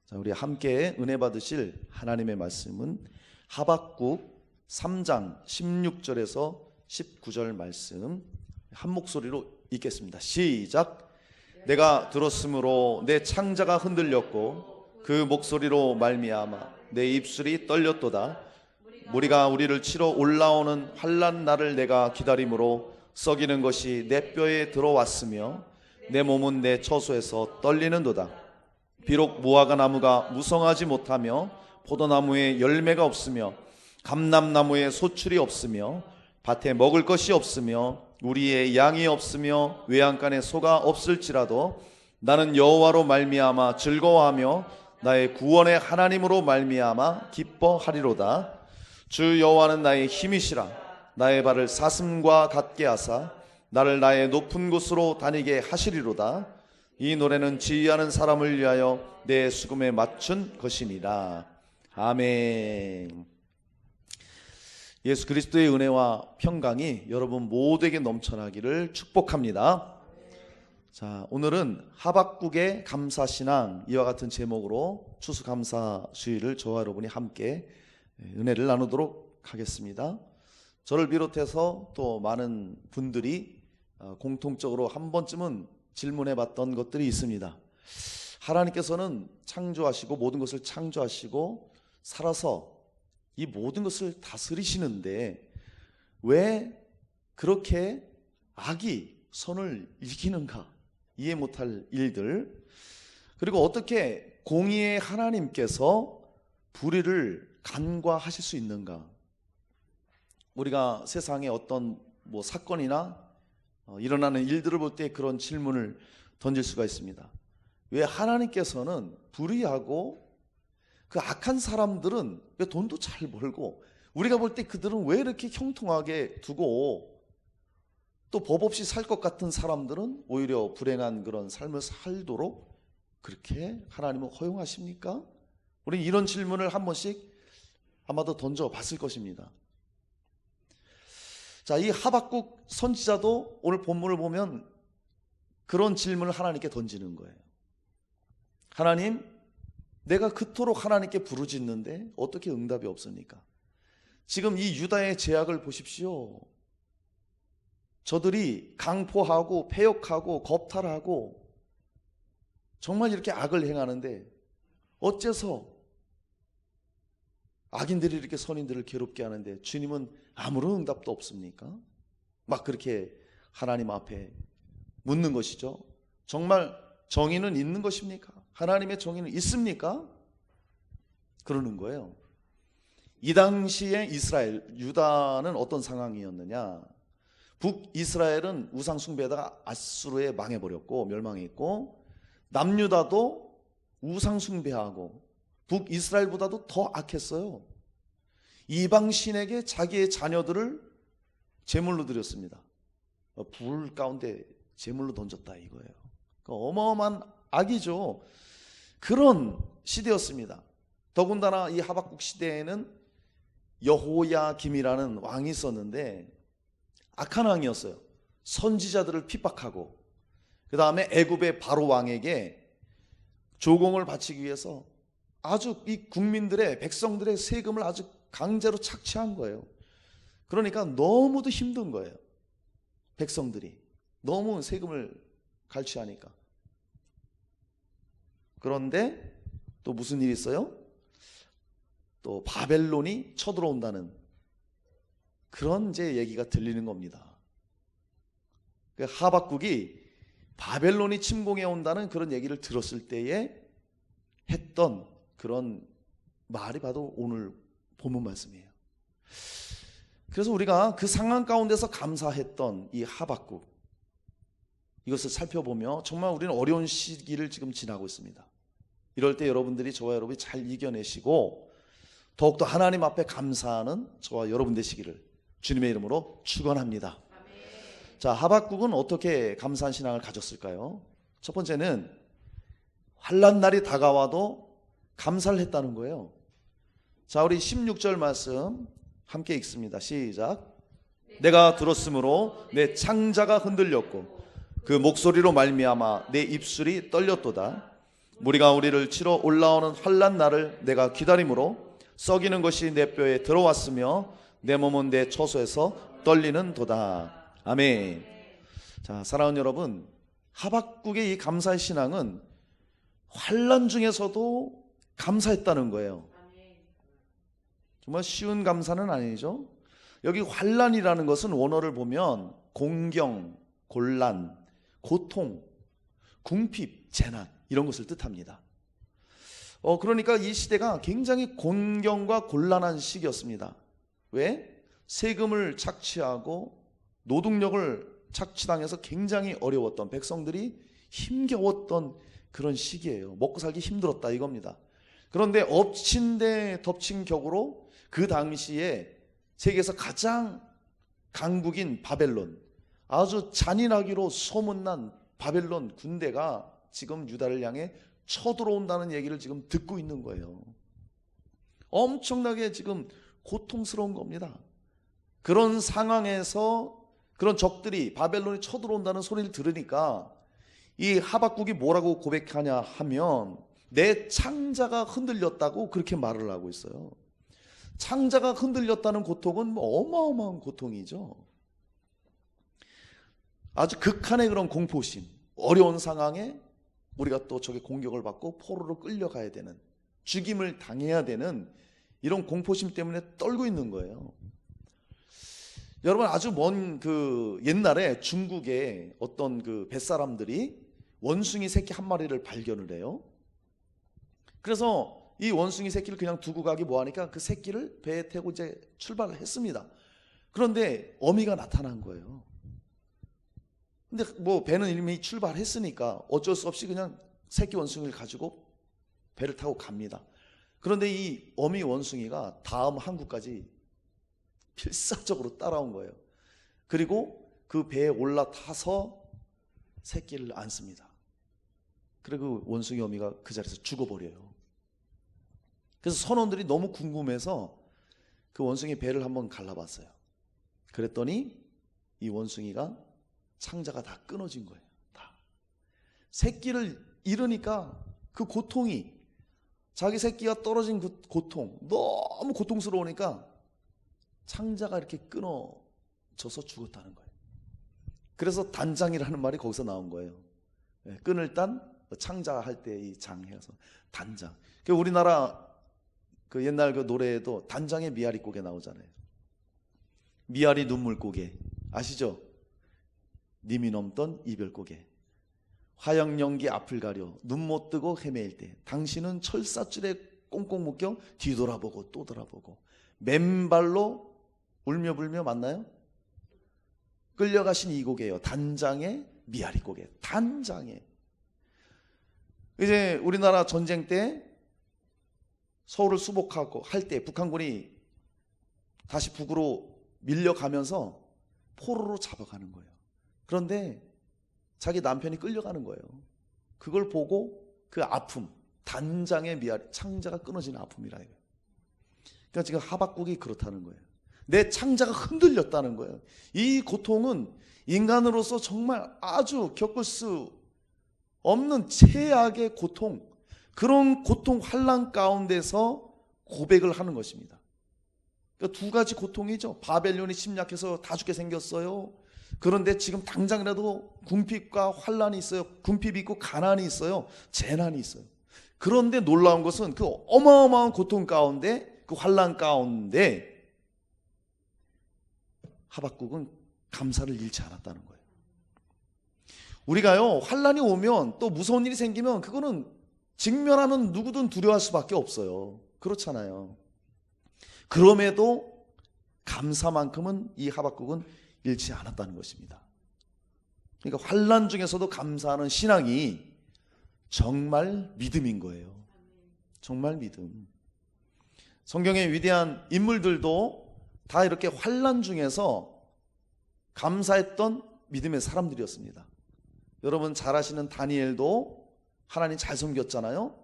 자, 우리 함께 은혜 받으실 하나님의 말씀은 하박국 3장 16절에서 19절 말씀 한 목소리로 읽겠습니다. 시작. 내가 들었으므로 내 창자가 흔들렸고 그 목소리로 말미암아 내 입술이 떨렸도다. 무리가 우리를 치러 올라오는 환난 날을 내가 기다림으로 썩이는 것이 내 뼈에 들어왔으며 내 몸은 내 처소에서 떨리는도다. 비록 무화과 나무가 무성하지 못하며 포도나무에 열매가 없으며 감람나무에 소출이 없으며 밭에 먹을 것이 없으며 우리의 양이 없으며 외양간에 소가 없을지라도 나는 여호와로 말미암아 즐거워하며 나의 구원의 하나님으로 말미암아 기뻐하리로다. 주 여호와는 나의 힘이시라. 나의 발을 사슴과 같게 하사 나를 나의 높은 곳으로 다니게 하시리로다. 이 노래는 지휘하는 사람을 위하여 내 수금에 맞춘 것이니라. 아멘. 예수 그리스도의 은혜와 평강이 여러분 모두에게 넘쳐나기를 축복합니다. 자, 오늘은 하박국의 감사신앙, 이와 같은 제목으로 추수감사 주일을 저와 여러분이 함께 은혜를 나누도록 하겠습니다. 저를 비롯해서 또 많은 분들이 공통적으로 한 번쯤은 질문해 봤던 것들이 있습니다. 하나님께서는 창조하시고 모든 것을 창조하시고 살아서 이 모든 것을 다스리시는데 왜 그렇게 악이 선을 이기는가? 이해 못할 일들, 그리고 어떻게 공의의 하나님께서 불의를 간과하실 수 있는가? 우리가 세상에 어떤 사건이나 일어나는 일들을 볼 때 그런 질문을 던질 수가 있습니다. 왜 하나님께서는 불의하고 그 악한 사람들은 왜 돈도 잘 벌고 우리가 볼 때 그들은 왜 이렇게 형통하게 두고 또 법 없이 살 것 같은 사람들은 오히려 불행한 그런 삶을 살도록 그렇게 하나님은 허용하십니까? 우리 이런 질문을 한 번씩 아마도 던져봤을 것입니다. 자, 이 하박국 선지자도 오늘 본문을 보면 그런 질문을 하나님께 던지는 거예요. 하나님, 내가 그토록 하나님께 부르짖는데 어떻게 응답이 없습니까? 지금 이 유다의 죄악을 보십시오. 저들이 강포하고 패역하고 겁탈하고 정말 이렇게 악을 행하는데 어째서 악인들이 이렇게 선인들을 괴롭게 하는데 주님은 아무런 응답도 없습니까? 막 그렇게 하나님 앞에 묻는 것이죠. 정말 정의는 있는 것입니까? 하나님의 정의는 있습니까? 그러는 거예요. 이 당시에 이스라엘, 유다는 어떤 상황이었느냐? 북이스라엘은 우상 숭배하다가 아수르에 망해버렸고 멸망했고, 남유다도 우상 숭배하고 북이스라엘보다도 더 악했어요. 이방 신에게 자기의 자녀들을 제물로 드렸습니다. 불 가운데 제물로 던졌다 이거예요. 어마어마한 악이죠. 그런 시대였습니다. 더군다나 이 하박국 시대에는 여호야김이라는 왕이 있었는데 악한 왕이었어요. 선지자들을 핍박하고 그 다음에 애굽의 바로 왕에게 조공을 바치기 위해서 아주 이 국민들의, 백성들의 세금을 아주 강제로 착취한 거예요. 그러니까 너무도 힘든 거예요. 백성들이 너무 세금을 갈취하니까. 그런데 또 무슨 일이 있어요? 또 바벨론이 쳐들어온다는 그런 이제 얘기가 들리는 겁니다. 하박국이 바벨론이 침공해 온다는 그런 얘기를 들었을 때에 했던 그런 말이 바로 오늘 본문 말씀이에요. 그래서 우리가 그 상황 가운데서 감사했던 이 하박국, 이것을 살펴보며 정말 우리는 어려운 시기를 지금 지나고 있습니다. 이럴 때 여러분들이, 저와 여러분이 잘 이겨내시고 더욱더 하나님 앞에 감사하는 저와 여러분 되시기를 주님의 이름으로 축원합니다. 자, 하박국은 어떻게 감사한 신앙을 가졌을까요? 첫 번째는 환난 날이 다가와도 감사를 했다는 거예요. 자, 우리 16절 말씀 함께 읽습니다. 시작. 내가 들었으므로 내 창자가 흔들렸고 그 목소리로 말미암아 내 입술이 떨렸도다. 무리가 우리를 치러 올라오는 환난 날을 내가 기다림으로 썩이는 것이 내 뼈에 들어왔으며 내 몸은 내 처소에서 떨리는 도다. 아멘. 자, 사랑하는 여러분, 하박국의 이 감사의 신앙은 환난 중에서도 감사했다는 거예요. 정말 쉬운 감사는 아니죠. 여기 환난이라는 것은 원어를 보면 공경, 곤란, 고통, 궁핍, 재난 이런 것을 뜻합니다. 그러니까 이 시대가 굉장히 곤경과 곤란한 시기였습니다. 왜? 세금을 착취하고 노동력을 착취당해서 굉장히 어려웠던, 백성들이 힘겨웠던 그런 시기예요. 먹고 살기 힘들었다 이겁니다. 그런데 엎친 데 덮친 격으로 그 당시에 세계에서 가장 강국인 바벨론, 아주 잔인하기로 소문난 바벨론 군대가 지금 유다를 향해 쳐들어온다는 얘기를 지금 듣고 있는 거예요. 엄청나게 지금 고통스러운 겁니다. 그런 상황에서 그런 적들이, 바벨론이 쳐들어온다는 소리를 들으니까 이 하박국이 뭐라고 고백하냐 하면 내 창자가 흔들렸다고 그렇게 말을 하고 있어요. 창자가 흔들렸다는 고통은 뭐 어마어마한 고통이죠. 아주 극한의 그런 공포심, 어려운 상황에 우리가 또 적의 공격을 받고 포로로 끌려가야 되는, 죽임을 당해야 되는 이런 공포심 때문에 떨고 있는 거예요. 여러분, 아주 먼 그 옛날에 중국의 어떤 그 뱃사람들이 원숭이 새끼 한 마리를 발견을 해요. 그래서 이 원숭이 새끼를 그냥 두고 가기 뭐하니까 그 새끼를 배에 태우고 이제 출발을 했습니다. 그런데 어미가 나타난 거예요. 근데 뭐 배는 이미 출발했으니까 어쩔 수 없이 그냥 새끼 원숭이를 가지고 배를 타고 갑니다. 그런데 이 어미 원숭이가 다음 항구까지 필사적으로 따라온 거예요. 그리고 그 배에 올라타서 새끼를 안습니다. 그리고 원숭이 어미가 그 자리에서 죽어버려요. 그래서 선원들이 너무 궁금해서 그 원숭이 배를 한번 갈라봤어요. 그랬더니 이 원숭이가 창자가 다 끊어진 거예요. 다. 새끼를 잃으니까 그 고통이, 자기 새끼가 떨어진 그 고통, 너무 고통스러우니까 창자가 이렇게 끊어져서 죽었다는 거예요. 그래서 단장이라는 말이 거기서 나온 거예요. 끈을 딴 창자 할 때 이 장해서 단장. 우리나라 그 옛날 그 노래에도 단장의 미아리 고개 나오잖아요. 미아리 눈물 고개 아시죠? 님이 넘던 이별 고개. 화영 연기 앞을 가려 눈 못 뜨고 헤매일 때 당신은 철사줄에 꽁꽁 묶여 뒤돌아보고 또 돌아보고 맨발로 울며 불며 맞나요? 끌려가신 이 고개요. 단장의 미아리 고개. 단장의. 이제 우리나라 전쟁 때 서울을 수복하고 할 때 북한군이 다시 북으로 밀려가면서 포로로 잡아가는 거예요. 그런데 자기 남편이 끌려가는 거예요. 그걸 보고 그 아픔, 단장의 미아리, 창자가 끊어지는 아픔이라 이거예요. 그러니까 지금 하박국이 그렇다는 거예요. 내 창자가 흔들렸다는 거예요. 이 고통은 인간으로서 정말 아주 겪을 수 없는 최악의 고통, 그런 고통 환난 가운데서 고백을 하는 것입니다. 그러니까 두 가지 고통이죠. 바벨론이 침략해서 다 죽게 생겼어요. 그런데 지금 당장이라도 궁핍과 환난이 있어요. 궁핍이 있고 가난이 있어요. 재난이 있어요. 그런데 놀라운 것은 그 어마어마한 고통 가운데, 그 환난 가운데 하박국은 감사를 잃지 않았다는 거예요. 우리가요, 환난이 오면 또 무서운 일이 생기면 그거는 직면하면 누구든 두려워할 수밖에 없어요. 그렇잖아요. 그럼에도 감사만큼은 이 하박국은 잃지 않았다는 것입니다. 그러니까 환난 중에서도 감사하는 신앙이 정말 믿음인 거예요. 정말 믿음. 성경의 위대한 인물들도 다 이렇게 환난 중에서 감사했던 믿음의 사람들이었습니다. 여러분 잘 아시는 다니엘도 하나님 잘 섬겼잖아요.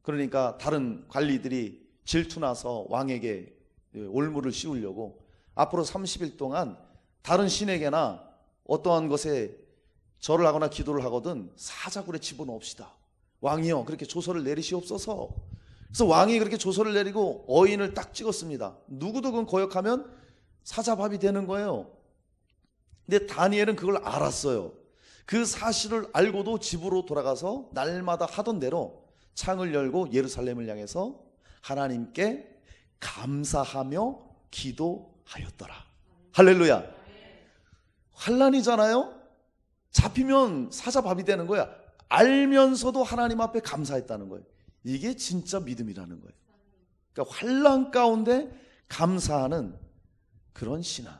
그러니까 다른 관리들이 질투나서 왕에게 올무를 씌우려고 앞으로 30일 동안 다른 신에게나 어떠한 것에 절을 하거나 기도를 하거든 사자굴에 집어넣읍시다. 왕이여 그렇게 조서를 내리시옵소서. 그래서 왕이 그렇게 조서를 내리고 어인을 딱 찍었습니다. 누구도 그건 거역하면 사자밥이 되는 거예요. 근데 다니엘은 그걸 알았어요. 그 사실을 알고도 집으로 돌아가서 날마다 하던 대로 창을 열고 예루살렘을 향해서 하나님께 감사하며 기도하였더라. 할렐루야. 환난이잖아요. 잡히면 사자밥이 되는 거야. 알면서도 하나님 앞에 감사했다는 거예요. 이게 진짜 믿음이라는 거예요. 그러니까 환난 가운데 감사하는 그런 신앙.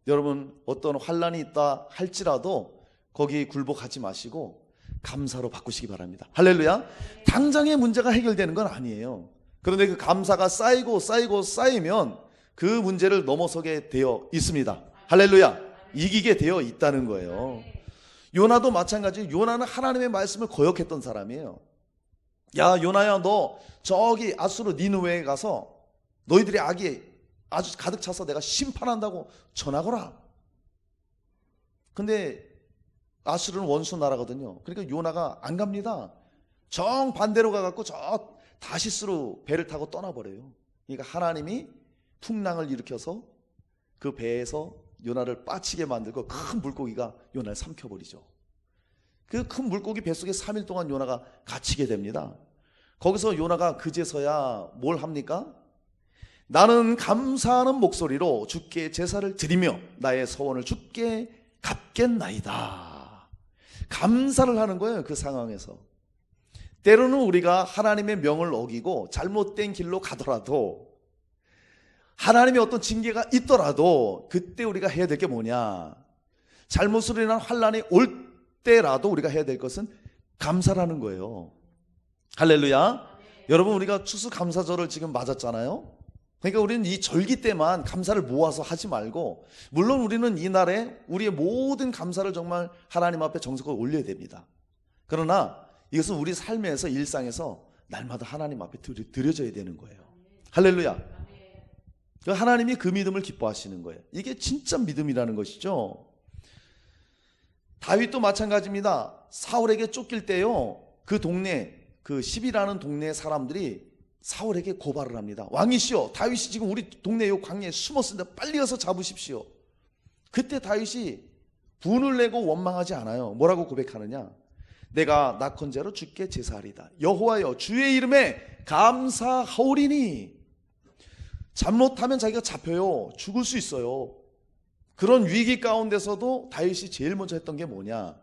여러분 어떤 환난이 있다 할지라도 거기 굴복하지 마시고 감사로 바꾸시기 바랍니다. 할렐루야. 당장의 문제가 해결되는 건 아니에요. 그런데 그 감사가 쌓이면 그 문제를 넘어서게 되어 있습니다. 할렐루야. 이기게 되어 있다는 거예요. 요나도 마찬가지. 요나는 하나님의 말씀을 거역했던 사람이에요. 야 요나야 너 저기 아수르 니느웨에 가서 너희들의 악이 아주 가득 차서 내가 심판한다고 전하거라. 근데 아수르는 원수 나라거든요. 그러니까 요나가 안 갑니다. 정반대로 가갖고 저 다시스로 배를 타고 떠나버려요. 그러니까 하나님이 풍랑을 일으켜서 그 배에서 요나를 빠지게 만들고 큰 물고기가 요나를 삼켜버리죠. 그 큰 물고기 뱃속에 3일 동안 요나가 갇히게 됩니다. 거기서 요나가 그제서야 뭘 합니까? 나는 감사하는 목소리로 주께 제사를 드리며 나의 소원을 주께 갚겠나이다. 감사를 하는 거예요. 그 상황에서. 때로는 우리가 하나님의 명을 어기고 잘못된 길로 가더라도 하나님의 어떤 징계가 있더라도 그때 우리가 해야 될 게 뭐냐? 잘못으로 인한 환난이 올 때라도 우리가 해야 될 것은 감사라는 거예요. 할렐루야. 여러분 우리가 추수감사절을 지금 맞았잖아요. 그러니까 우리는 이 절기 때만 감사를 모아서 하지 말고, 물론 우리는 이날에 우리의 모든 감사를 정말 하나님 앞에 정성껏 올려야 됩니다. 그러나 이것은 우리 삶에서 일상에서 날마다 하나님 앞에 드려져야 되는 거예요. 할렐루야. 하나님이 그 믿음을 기뻐하시는 거예요. 이게 진짜 믿음이라는 것이죠. 다윗도 마찬가지입니다. 사울에게 쫓길 때요, 그 동네, 그 10이라는 동네 사람들이 사울에게 고발을 합니다. 왕이시여, 다윗이 지금 우리 동네 요 광야에 숨었습니다. 빨리 가서 잡으십시오. 그때 다윗이 분을 내고 원망하지 않아요. 뭐라고 고백하느냐? 내가 낙헌제로 주께 제사하리다. 여호와여, 주의 이름에 감사하오리니. 잘못하면 자기가 잡혀요. 죽을 수 있어요. 그런 위기 가운데서도 다윗이 제일 먼저 했던 게 뭐냐?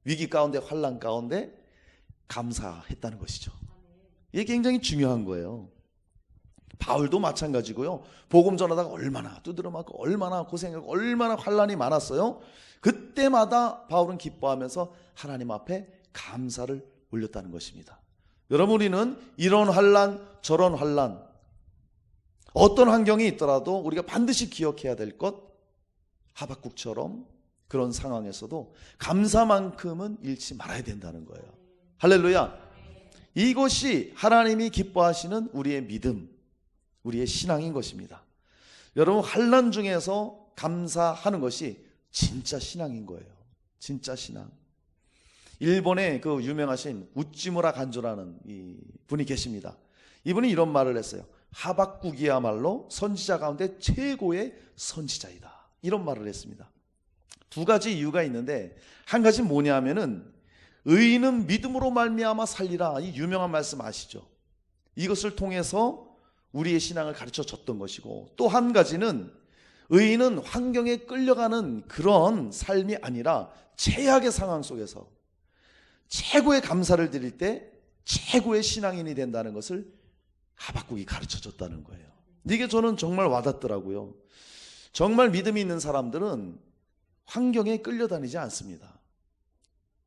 위기 가운데, 환난 가운데 감사했다는 것이죠. 이게 굉장히 중요한 거예요. 바울도 마찬가지고요. 복음 전하다가 얼마나 두드려 맞고 얼마나 고생하고 얼마나 환난이 많았어요. 그때마다 바울은 기뻐하면서 하나님 앞에 감사를 올렸다는 것입니다. 여러분, 우리는 이런 환난 저런 환난, 어떤 환경이 있더라도 우리가 반드시 기억해야 될 것, 하박국처럼 그런 상황에서도 감사만큼은 잃지 말아야 된다는 거예요. 할렐루야. 이것이 하나님이 기뻐하시는 우리의 믿음, 우리의 신앙인 것입니다. 여러분, 환난 중에서 감사하는 것이 진짜 신앙인 거예요. 진짜 신앙. 일본에 그 유명하신 우찌무라 간조라는 이 분이 계십니다. 이분이 이런 말을 했어요. 하박국이야말로 선지자 가운데 최고의 선지자이다. 이런 말을 했습니다. 두 가지 이유가 있는데, 한 가지 뭐냐면은 의인은 믿음으로 말미암아 살리라. 이 유명한 말씀 아시죠? 이것을 통해서 우리의 신앙을 가르쳐 줬던 것이고, 또 한 가지는 의인은 환경에 끌려가는 그런 삶이 아니라 최악의 상황 속에서 최고의 감사를 드릴 때 최고의 신앙인이 된다는 것을 하박국이 가르쳐 줬다는 거예요. 이게 저는 정말 와닿더라고요. 정말 믿음이 있는 사람들은 환경에 끌려다니지 않습니다.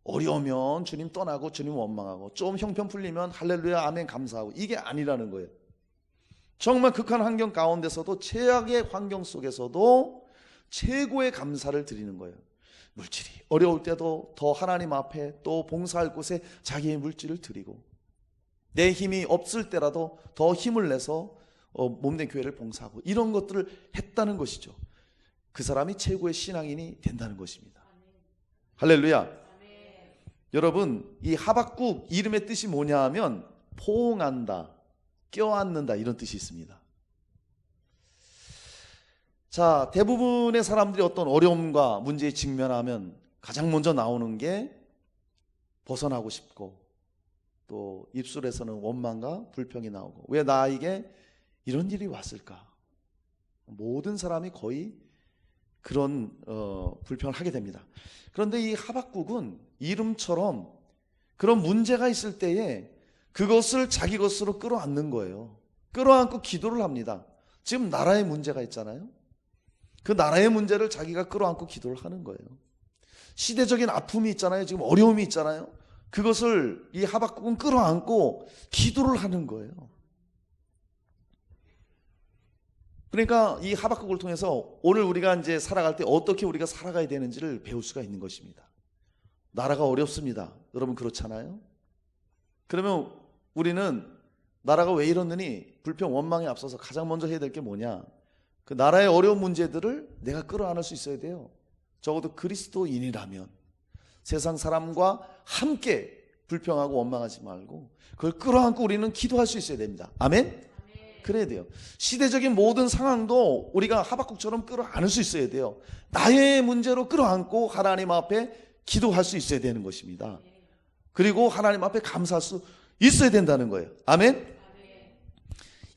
어려우면 주님 떠나고 주님 원망하고, 좀 형편 풀리면 할렐루야 아멘 감사하고, 이게 아니라는 거예요. 정말 극한 환경 가운데서도, 최악의 환경 속에서도 최고의 감사를 드리는 거예요. 물질이 어려울 때도 더 하나님 앞에 또 봉사할 곳에 자기의 물질을 드리고, 내 힘이 없을 때라도 더 힘을 내서 몸된 교회를 봉사하고, 이런 것들을 했다는 것이죠. 그 사람이 최고의 신앙인이 된다는 것입니다. 할렐루야. 여러분, 이 하박국 이름의 뜻이 뭐냐 하면 포옹한다, 껴안는다 이런 뜻이 있습니다. 자, 대부분의 사람들이 어떤 어려움과 문제에 직면하면 가장 먼저 나오는 게 벗어나고 싶고, 또 입술에서는 원망과 불평이 나오고, 왜 나에게 이런 일이 왔을까? 모든 사람이 거의 그런 불평을 하게 됩니다. 그런데 이 하박국은 이름처럼 그런 문제가 있을 때에 그것을 자기 것으로 끌어안는 거예요. 끌어안고 기도를 합니다. 지금 나라의 문제가 있잖아요. 그 나라의 문제를 자기가 끌어안고 기도를 하는 거예요. 시대적인 아픔이 있잖아요. 지금 어려움이 있잖아요. 그것을 이 하박국은 끌어안고 기도를 하는 거예요. 그러니까 이 하박국을 통해서 오늘 우리가 이제 살아갈 때 어떻게 우리가 살아가야 되는지를 배울 수가 있는 것입니다. 나라가 어렵습니다. 여러분 그렇잖아요? 그러면 우리는 나라가 왜 이러느니 불평 원망에 앞서서 가장 먼저 해야 될 게 뭐냐? 그 나라의 어려운 문제들을 내가 끌어안을 수 있어야 돼요. 적어도 그리스도인이라면 세상 사람과 함께 불평하고 원망하지 말고 그걸 끌어안고 우리는 기도할 수 있어야 됩니다. 아멘? 그래야 돼요. 시대적인 모든 상황도 우리가 하박국처럼 끌어안을 수 있어야 돼요. 나의 문제로 끌어안고 하나님 앞에 기도할 수 있어야 되는 것입니다. 그리고 하나님 앞에 감사할 수 있어야 된다는 거예요. 아멘?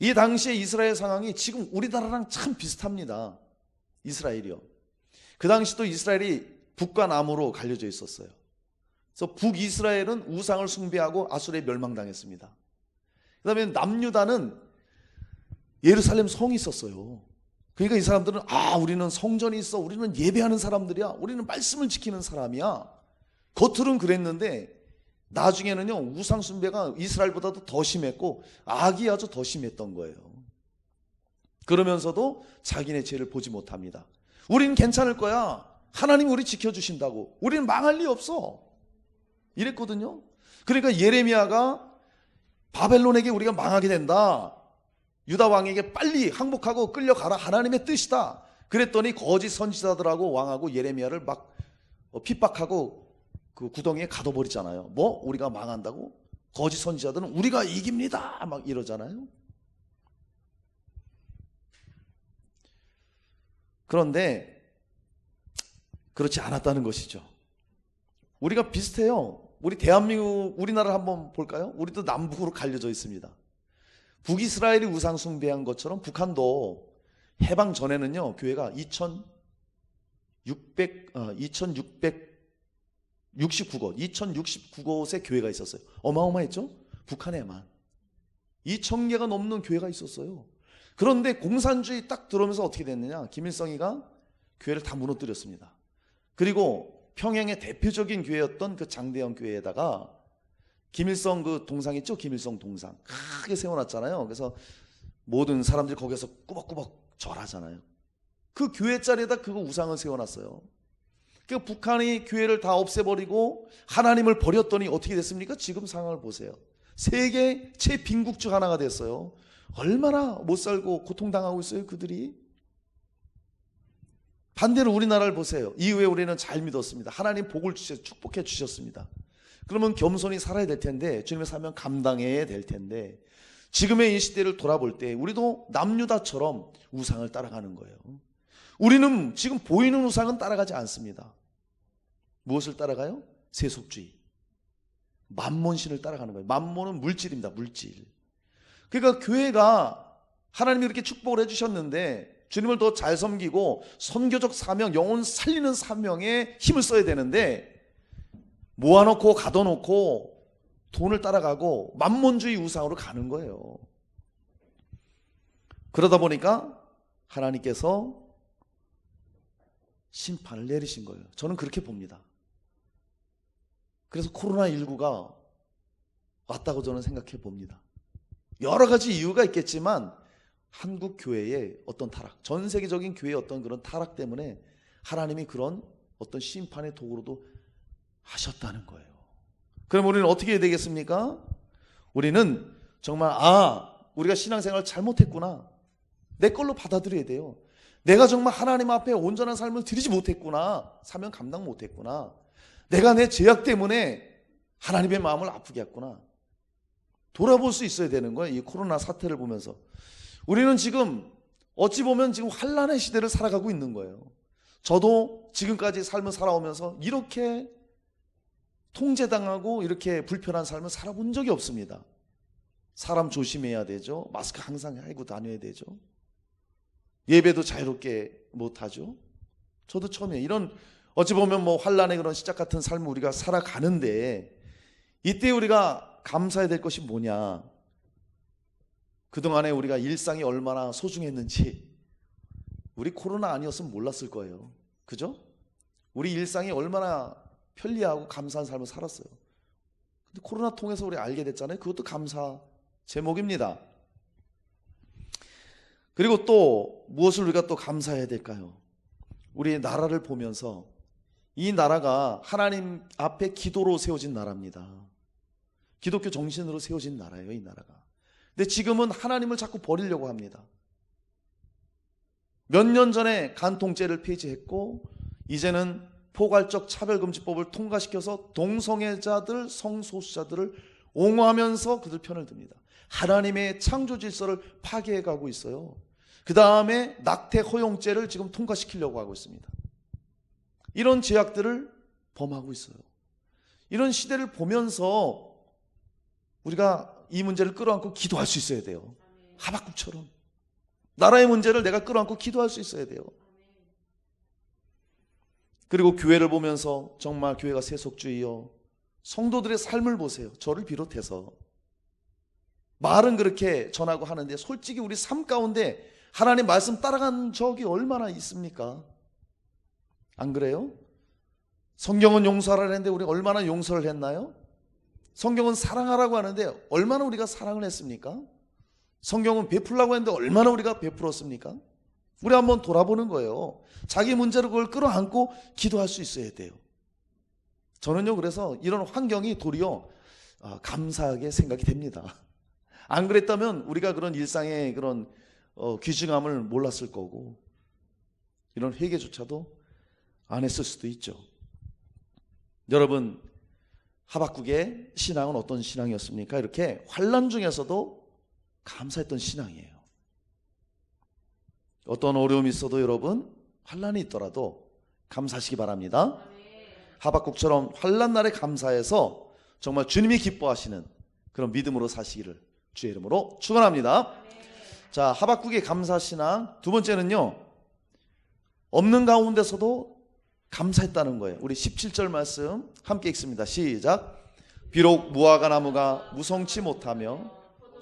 이 당시에 이스라엘 상황이 지금 우리나라랑 참 비슷합니다. 이스라엘이요. 그 당시도 이스라엘이 북과 남으로 갈려져 있었어요. 그래서 북이스라엘은 우상을 숭배하고 아수르에 멸망당했습니다. 그 다음에 남유다는 예루살렘 성이 있었어요. 그러니까 이 사람들은 우리는 성전이 있어, 우리는 예배하는 사람들이야, 우리는 말씀을 지키는 사람이야. 겉으로는 그랬는데 나중에는요 우상 숭배가 이스라엘보다도 더 심했고 악이 아주 더 심했던 거예요. 그러면서도 자기네 죄를 보지 못합니다. 우리는 괜찮을 거야, 하나님이 우리 지켜주신다고, 우리는 망할 리 없어 이랬거든요. 그러니까 예레미야가 바벨론에게 우리가 망하게 된다, 유다 왕에게 빨리 항복하고 끌려가라, 하나님의 뜻이다. 그랬더니 거짓 선지자들하고 왕하고 예레미야를 막 핍박하고 그 구덩이에 가둬버리잖아요. 뭐? 우리가 망한다고? 거짓 선지자들은 우리가 이깁니다 막 이러잖아요. 그런데 그렇지 않았다는 것이죠. 우리가 비슷해요. 우리 대한민국, 우리나라를 한번 볼까요? 우리도 남북으로 갈려져 있습니다. 북이스라엘이 우상 숭배한 것처럼 북한도 해방 전에는요 교회가 2669곳의 교회가 있었어요. 어마어마했죠? 북한에만 2000개가 넘는 교회가 있었어요. 그런데 공산주의 딱 들어오면서 어떻게 됐느냐, 김일성이가 교회를 다 무너뜨렸습니다. 그리고 평양의 대표적인 교회였던 그 장대영 교회에다가 김일성 그 동상 있죠? 김일성 동상 크게 세워놨잖아요. 그래서 모든 사람들이 거기서 꾸벅꾸벅 절하잖아요. 그 교회 자리에다 그거 우상을 세워놨어요. 그 북한이 교회를 다 없애버리고 하나님을 버렸더니 어떻게 됐습니까? 지금 상황을 보세요. 세계 최빈국 중 하나가 됐어요. 얼마나 못 살고 고통당하고 있어요 그들이. 반대로 우리나라를 보세요. 이후에 우리는 잘 믿었습니다. 하나님 복을 주셔서 축복해 주셨습니다. 그러면 겸손히 살아야 될 텐데, 주님의 사명 감당해야 될 텐데, 지금의 이 시대를 돌아볼 때 우리도 남유다처럼 우상을 따라가는 거예요. 우리는 지금 보이는 우상은 따라가지 않습니다. 무엇을 따라가요? 세속주의, 만몬신을 따라가는 거예요. 만몬은 물질입니다. 물질. 그러니까 교회가 하나님이 이렇게 축복을 해주셨는데 주님을 더 잘 섬기고 선교적 사명, 영혼 살리는 사명에 힘을 써야 되는데 모아놓고 가둬놓고 돈을 따라가고 만몬주의 우상으로 가는 거예요. 그러다 보니까 하나님께서 심판을 내리신 거예요. 저는 그렇게 봅니다. 그래서 코로나19가 왔다고 저는 생각해 봅니다. 여러 가지 이유가 있겠지만 한국 교회의 어떤 타락, 전 세계적인 교회의 어떤 그런 타락 때문에 하나님이 그런 어떤 심판의 도구로도 하셨다는 거예요. 그럼 우리는 어떻게 해야 되겠습니까? 우리는 정말 우리가 신앙생활을 잘못했구나, 내 걸로 받아들여야 돼요. 내가 정말 하나님 앞에 온전한 삶을 드리지 못했구나, 사명 감당 못했구나, 내가 내 죄악 때문에 하나님의 마음을 아프게 했구나. 돌아볼 수 있어야 되는 거예요. 이 코로나 사태를 보면서 우리는 지금 어찌 보면 지금 환난의 시대를 살아가고 있는 거예요. 저도 지금까지 삶을 살아오면서 이렇게 통제당하고 이렇게 불편한 삶을 살아본 적이 없습니다. 사람 조심해야 되죠. 마스크 항상 하고 다녀야 되죠. 예배도 자유롭게 못하죠. 저도 처음에 이런 어찌 보면 뭐 환난의 그런 시작 같은 삶을 우리가 살아가는데, 이때 우리가 감사해야 될 것이 뭐냐? 그동안에 우리가 일상이 얼마나 소중했는지 우리 코로나 아니었으면 몰랐을 거예요. 그죠? 우리 일상이 얼마나 편리하고 감사한 삶을 살았어요. 근데 코로나 통해서 우리 알게 됐잖아요. 그것도 감사 제목입니다. 그리고 또 무엇을 우리가 또 감사해야 될까요? 우리 나라를 보면서 이 나라가 하나님 앞에 기도로 세워진 나라입니다. 기독교 정신으로 세워진 나라예요, 이 나라가. 근데 지금은 하나님을 자꾸 버리려고 합니다. 몇 년 전에 간통죄를 폐지했고 이제는 포괄적 차별금지법을 통과시켜서 동성애자들, 성소수자들을 옹호하면서 그들 편을 듭니다. 하나님의 창조 질서를 파괴해가고 있어요. 그 다음에 낙태 허용죄를 지금 통과시키려고 하고 있습니다. 이런 제약들을 범하고 있어요. 이런 시대를 보면서 우리가 이 문제를 끌어안고 기도할 수 있어야 돼요. 하박국처럼 나라의 문제를 내가 끌어안고 기도할 수 있어야 돼요. 그리고 교회를 보면서 정말 교회가 세속주의요, 성도들의 삶을 보세요. 저를 비롯해서 말은 그렇게 전하고 하는데 솔직히 우리 삶 가운데 하나님 말씀 따라간 적이 얼마나 있습니까? 안 그래요? 성경은 용서하라 했는데 우리 얼마나 용서를 했나요? 성경은 사랑하라고 하는데 얼마나 우리가 사랑을 했습니까? 성경은 베풀라고 했는데 얼마나 우리가 베풀었습니까? 우리 한번 돌아보는 거예요. 자기 문제로 그걸 끌어안고 기도할 수 있어야 돼요. 저는요, 그래서 이런 환경이 도리어 감사하게 생각이 됩니다. 안 그랬다면 우리가 그런 일상의 그런 귀중함을 몰랐을 거고 이런 회개조차도 안 했을 수도 있죠. 여러분, 하박국의 신앙은 어떤 신앙이었습니까? 이렇게 환난 중에서도 감사했던 신앙이에요. 어떤 어려움이 있어도 여러분, 환난이 있더라도 감사하시기 바랍니다. 하박국처럼 환난 날에 감사해서 정말 주님이 기뻐하시는 그런 믿음으로 사시기를 주의 이름으로 축원합니다. 자, 하박국의 감사신앙 두 번째는요, 없는 가운데서도 감사했다는 거예요. 우리 17절 말씀 함께 읽습니다. 시작. 비록 무화과 나무가 무성치 못하며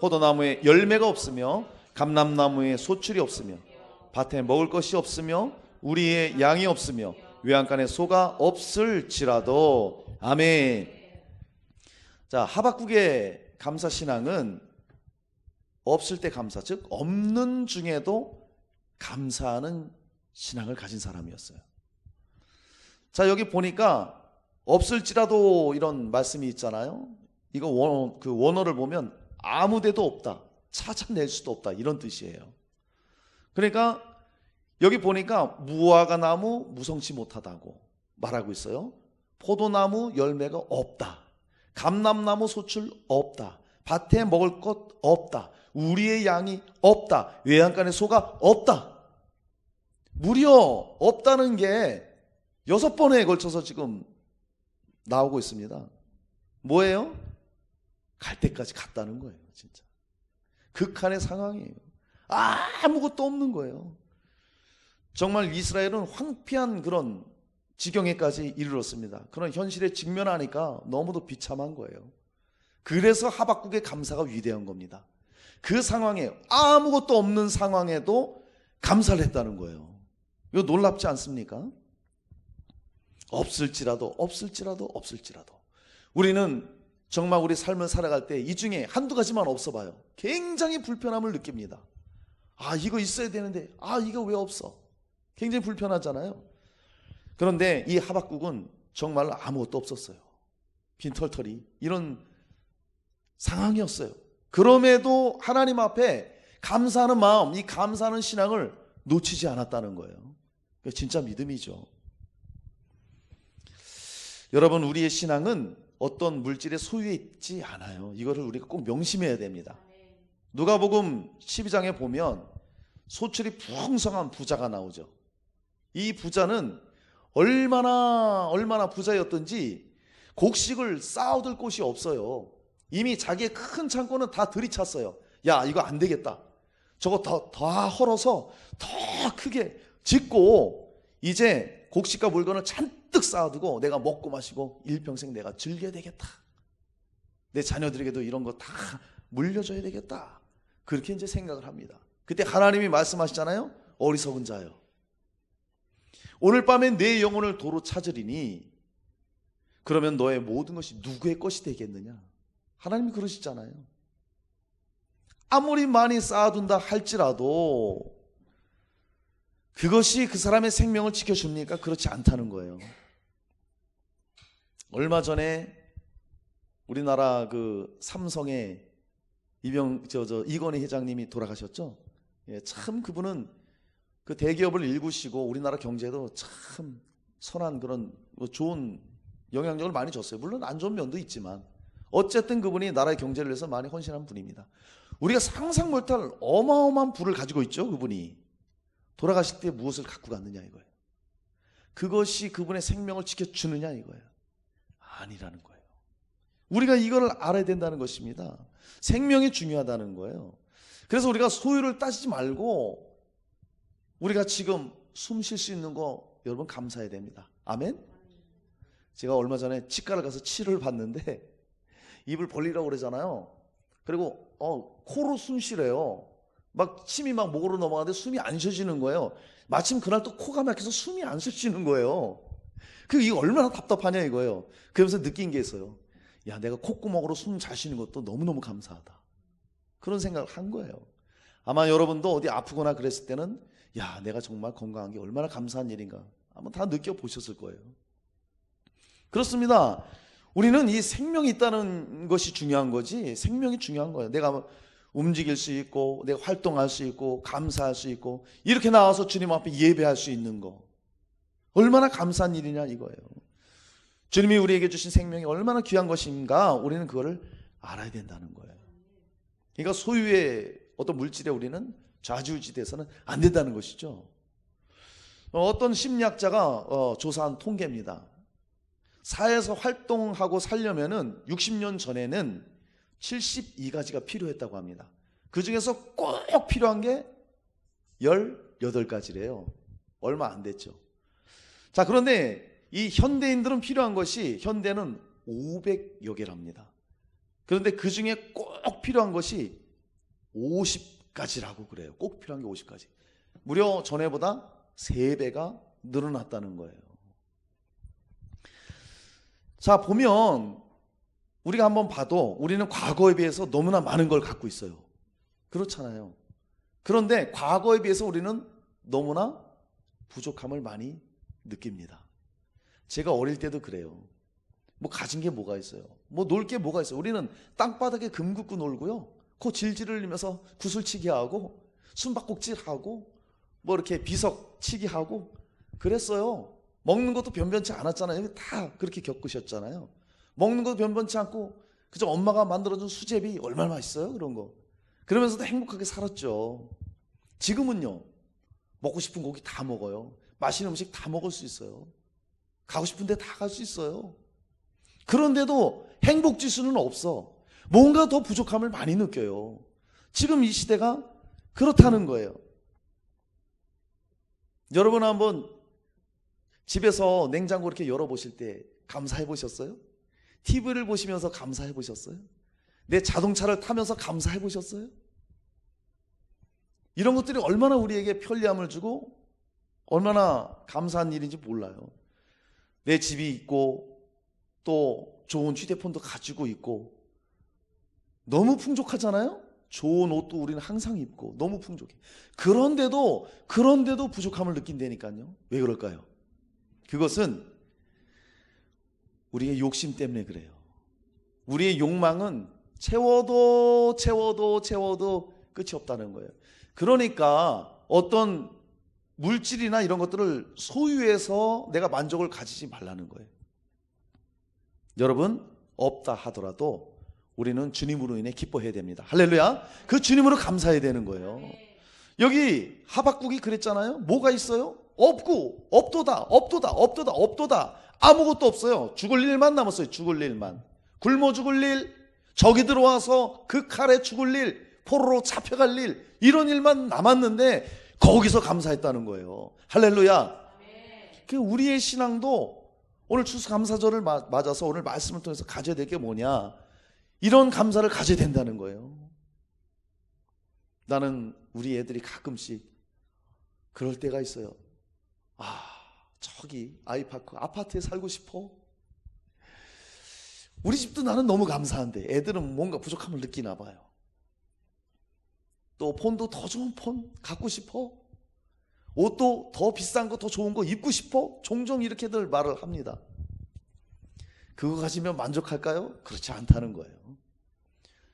포도나무에 열매가 없으며 감람나무에 소출이 없으며 밭에 먹을 것이 없으며 우리의 양이 없으며 외양간에 소가 없을지라도. 아멘. 자, 하박국의 감사신앙은 없을 때 감사, 즉 없는 중에도 감사하는 신앙을 가진 사람이었어요. 자, 여기 보니까 없을지라도 이런 말씀이 있잖아요. 이거 원어를 보면 아무데도 없다, 찾아낼 수도 없다, 이런 뜻이에요. 그러니까 여기 보니까 무화과 나무 무성치 못하다고 말하고 있어요. 포도나무 열매가 없다, 감람나무 소출 없다, 밭에 먹을 것 없다, 우리의 양이 없다, 외양간에 소가 없다. 무려 없다는 게 6번에 걸쳐서 지금 나오고 있습니다. 뭐예요? 갈 때까지 갔다는 거예요. 진짜 극한의 상황이에요. 아무것도 없는 거예요. 정말 이스라엘은 황폐한 그런 지경에까지 이르렀습니다. 그런 현실에 직면하니까 너무도 비참한 거예요. 그래서 하박국의 감사가 위대한 겁니다. 그 상황에, 아무것도 없는 상황에도 감사를 했다는 거예요. 이거 놀랍지 않습니까? 없을지라도 우리는 정말 우리 삶을 살아갈 때 이 중에 한두 가지만 없어 봐요. 굉장히 불편함을 느낍니다. 이거 있어야 되는데 이거 왜 없어? 굉장히 불편하잖아요. 그런데 이 하박국은 정말 아무것도 없었어요. 빈털터리 이런 상황이었어요. 그럼에도 하나님 앞에 감사하는 마음, 이 감사하는 신앙을 놓치지 않았다는 거예요. 진짜 믿음이죠. 여러분, 우리의 신앙은 어떤 물질의 소유에 있지 않아요. 이거를 우리가 꼭 명심해야 됩니다. 누가복음 12장에 보면 소출이 풍성한 부자가 나오죠. 이 부자는 얼마나 부자였던지 곡식을 쌓아둘 곳이 없어요. 이미 자기의 큰 창고는 다 들이찼어요. 야, 이거 안 되겠다. 저거 더 헐어서 더 크게 짓고 이제 곡식과 물건을 잔뜩 쌓아두고 내가 먹고 마시고 일평생 내가 즐겨야 되겠다. 내 자녀들에게도 이런 거 다 물려줘야 되겠다. 그렇게 이제 생각을 합니다. 그때 하나님이 말씀하시잖아요. 어리석은 자여, 오늘 밤에 내 영혼을 도로 찾으리니 그러면 너의 모든 것이 누구의 것이 되겠느냐. 하나님이 그러시잖아요. 아무리 많이 쌓아둔다 할지라도 그것이 그 사람의 생명을 지켜줍니까? 그렇지 않다는 거예요. 얼마 전에 우리나라 그 삼성의 이건희 회장님이 돌아가셨죠. 예, 참 그분은 그 대기업을 일구시고 우리나라 경제도 참 선한 그런 좋은 영향력을 많이 줬어요. 물론 안 좋은 면도 있지만 어쨌든 그분이 나라의 경제를 위해서 많이 헌신한 분입니다. 우리가 상상 못할 어마어마한 부를 가지고 있죠. 그분이 돌아가실 때 무엇을 갖고 갔느냐 이거예요. 그것이 그분의 생명을 지켜주느냐 이거예요. 아니라는 거예요. 우리가 이걸 알아야 된다는 것입니다. 생명이 중요하다는 거예요. 그래서 우리가 소유를 따지지 말고 우리가 지금 숨 쉴 수 있는 거 여러분 감사해야 됩니다. 아멘? 제가 얼마 전에 치과를 가서 치료를 받는데 입을 벌리라고 그러잖아요. 그리고 코로 숨 쉬래요. 막 침이 막 목으로 넘어가는데 숨이 안 쉬어지는 거예요. 마침 그날 또 코가 막혀서 숨이 안 쉬어지는 거예요. 이게 얼마나 답답하냐 이거예요. 그러면서 느낀 게 있어요. 야, 내가 콧구멍으로 숨 잘 쉬는 것도 너무너무 감사하다. 그런 생각을 한 거예요. 아마 여러분도 어디 아프거나 그랬을 때는 야, 내가 정말 건강한 게 얼마나 감사한 일인가 아마 다 느껴보셨을 거예요. 그렇습니다. 우리는 이 생명이 있다는 것이 중요한 거지 생명이 중요한 거예요. 내가 움직일 수 있고 내가 활동할 수 있고 감사할 수 있고 이렇게 나와서 주님 앞에 예배할 수 있는 거 얼마나 감사한 일이냐 이거예요. 주님이 우리에게 주신 생명이 얼마나 귀한 것인가 우리는 그거를 알아야 된다는 거예요. 그러니까 소유의 어떤 물질에 우리는 좌지우지돼서는 안 된다는 것이죠. 어떤 심리학자가 조사한 통계입니다. 사회에서 활동하고 살려면은 60년 전에는 72가지가 필요했다고 합니다. 그 중에서 꼭 필요한 게 18가지래요. 얼마 안 됐죠. 자, 그런데 이 현대인들은 필요한 것이 현대는 500여 개랍니다. 그런데 그 중에 꼭 필요한 것이 50가지라고 그래요. 꼭 필요한 게 50가지. 무려 전에보다 3배가 늘어났다는 거예요. 자, 보면 우리가 한번 봐도 우리는 과거에 비해서 너무나 많은 걸 갖고 있어요. 그렇잖아요. 그런데 과거에 비해서 우리는 너무나 부족함을 많이 느낍니다. 제가 어릴 때도 그래요. 뭐 가진 게 뭐가 있어요? 뭐 놀 게 뭐가 있어요? 우리는 땅바닥에 금 긋고 놀고요. 코 질질 흘리면서 구슬치기 하고 숨바꼭질 하고 뭐 이렇게 비석치기 하고 그랬어요. 먹는 것도 변변치 않았잖아요. 다 그렇게 겪으셨잖아요. 먹는 것도 변변치 않고 그저 엄마가 만들어준 수제비 얼마나 맛있어요. 그런 거. 그러면서도 행복하게 살았죠. 지금은요. 먹고 싶은 고기 다 먹어요. 맛있는 음식 다 먹을 수 있어요. 가고 싶은 데 다 갈 수 있어요. 그런데도 행복지수는 없어. 뭔가 더 부족함을 많이 느껴요. 지금 이 시대가 그렇다는 거예요. 여러분 한번 집에서 냉장고 이렇게 열어보실 때 감사해 보셨어요? TV를 보시면서 감사해 보셨어요? 내 자동차를 타면서 감사해 보셨어요? 이런 것들이 얼마나 우리에게 편리함을 주고 얼마나 감사한 일인지 몰라요. 내 집이 있고 또 좋은 휴대폰도 가지고 있고 너무 풍족하잖아요? 좋은 옷도 우리는 항상 입고 너무 풍족해. 그런데도 부족함을 느낀다니까요. 왜 그럴까요? 그것은 우리의 욕심 때문에 그래요. 우리의 욕망은 채워도 끝이 없다는 거예요. 그러니까 어떤 물질이나 이런 것들을 소유해서 내가 만족을 가지지 말라는 거예요. 여러분, 없다 하더라도 우리는 주님으로 인해 기뻐해야 됩니다. 할렐루야. 그 주님으로 감사해야 되는 거예요. 여기 하박국이 그랬잖아요. 뭐가 있어요? 없고 없도다 없도다 없도다 없도다. 아무것도 없어요. 죽을 일만 남았어요. 죽을 일만. 굶어 죽을 일, 적이 들어와서 그 칼에 죽을 일, 포로로 잡혀갈 일, 이런 일만 남았는데 거기서 감사했다는 거예요. 할렐루야. 그 우리의 신앙도 오늘 추수감사절을 맞아서 오늘 말씀을 통해서 가져야 될 게 뭐냐, 이런 감사를 가져야 된다는 거예요. 나는 우리 애들이 가끔씩 그럴 때가 있어요. 저기 아이파크 아파트에 살고 싶어. 우리 집도 나는 너무 감사한데 애들은 뭔가 부족함을 느끼나 봐요. 또 폰도 더 좋은 폰 갖고 싶어. 옷도 더 비싼 거 더 좋은 거 입고 싶어. 종종 이렇게들 말을 합니다. 그거 가지면 만족할까요? 그렇지 않다는 거예요.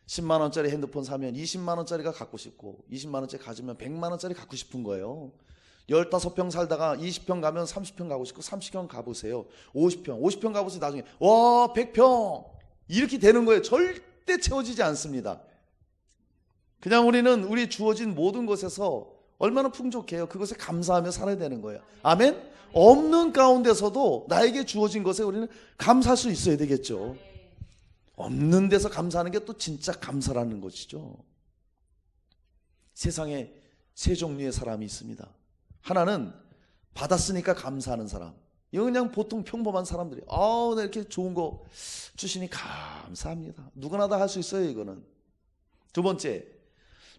10만 원짜리 핸드폰 사면 20만 원짜리가 갖고 싶고, 20만 원짜리 가지면 100만 원짜리 갖고 싶은 거예요. 15평 살다가 20평 가면 30평 가고 싶고, 30평 가보세요. 50평 가보세요. 나중에 와 100평 이렇게 되는 거예요. 절대 채워지지 않습니다. 그냥 우리는 우리 주어진 모든 것에서 얼마나 풍족해요. 그것에 감사하며 살아야 되는 거예요. 아멘? 없는 가운데서도 나에게 주어진 것에 우리는 감사할 수 있어야 되겠죠. 없는 데서 감사하는 게 또 진짜 감사라는 것이죠. 세상에 세 종류의 사람이 있습니다. 하나는 받았으니까 감사하는 사람. 이건 그냥 보통 평범한 사람들이 나 이렇게 좋은 거 주시니 감사합니다. 누구나 다 할 수 있어요. 이거는. 두 번째,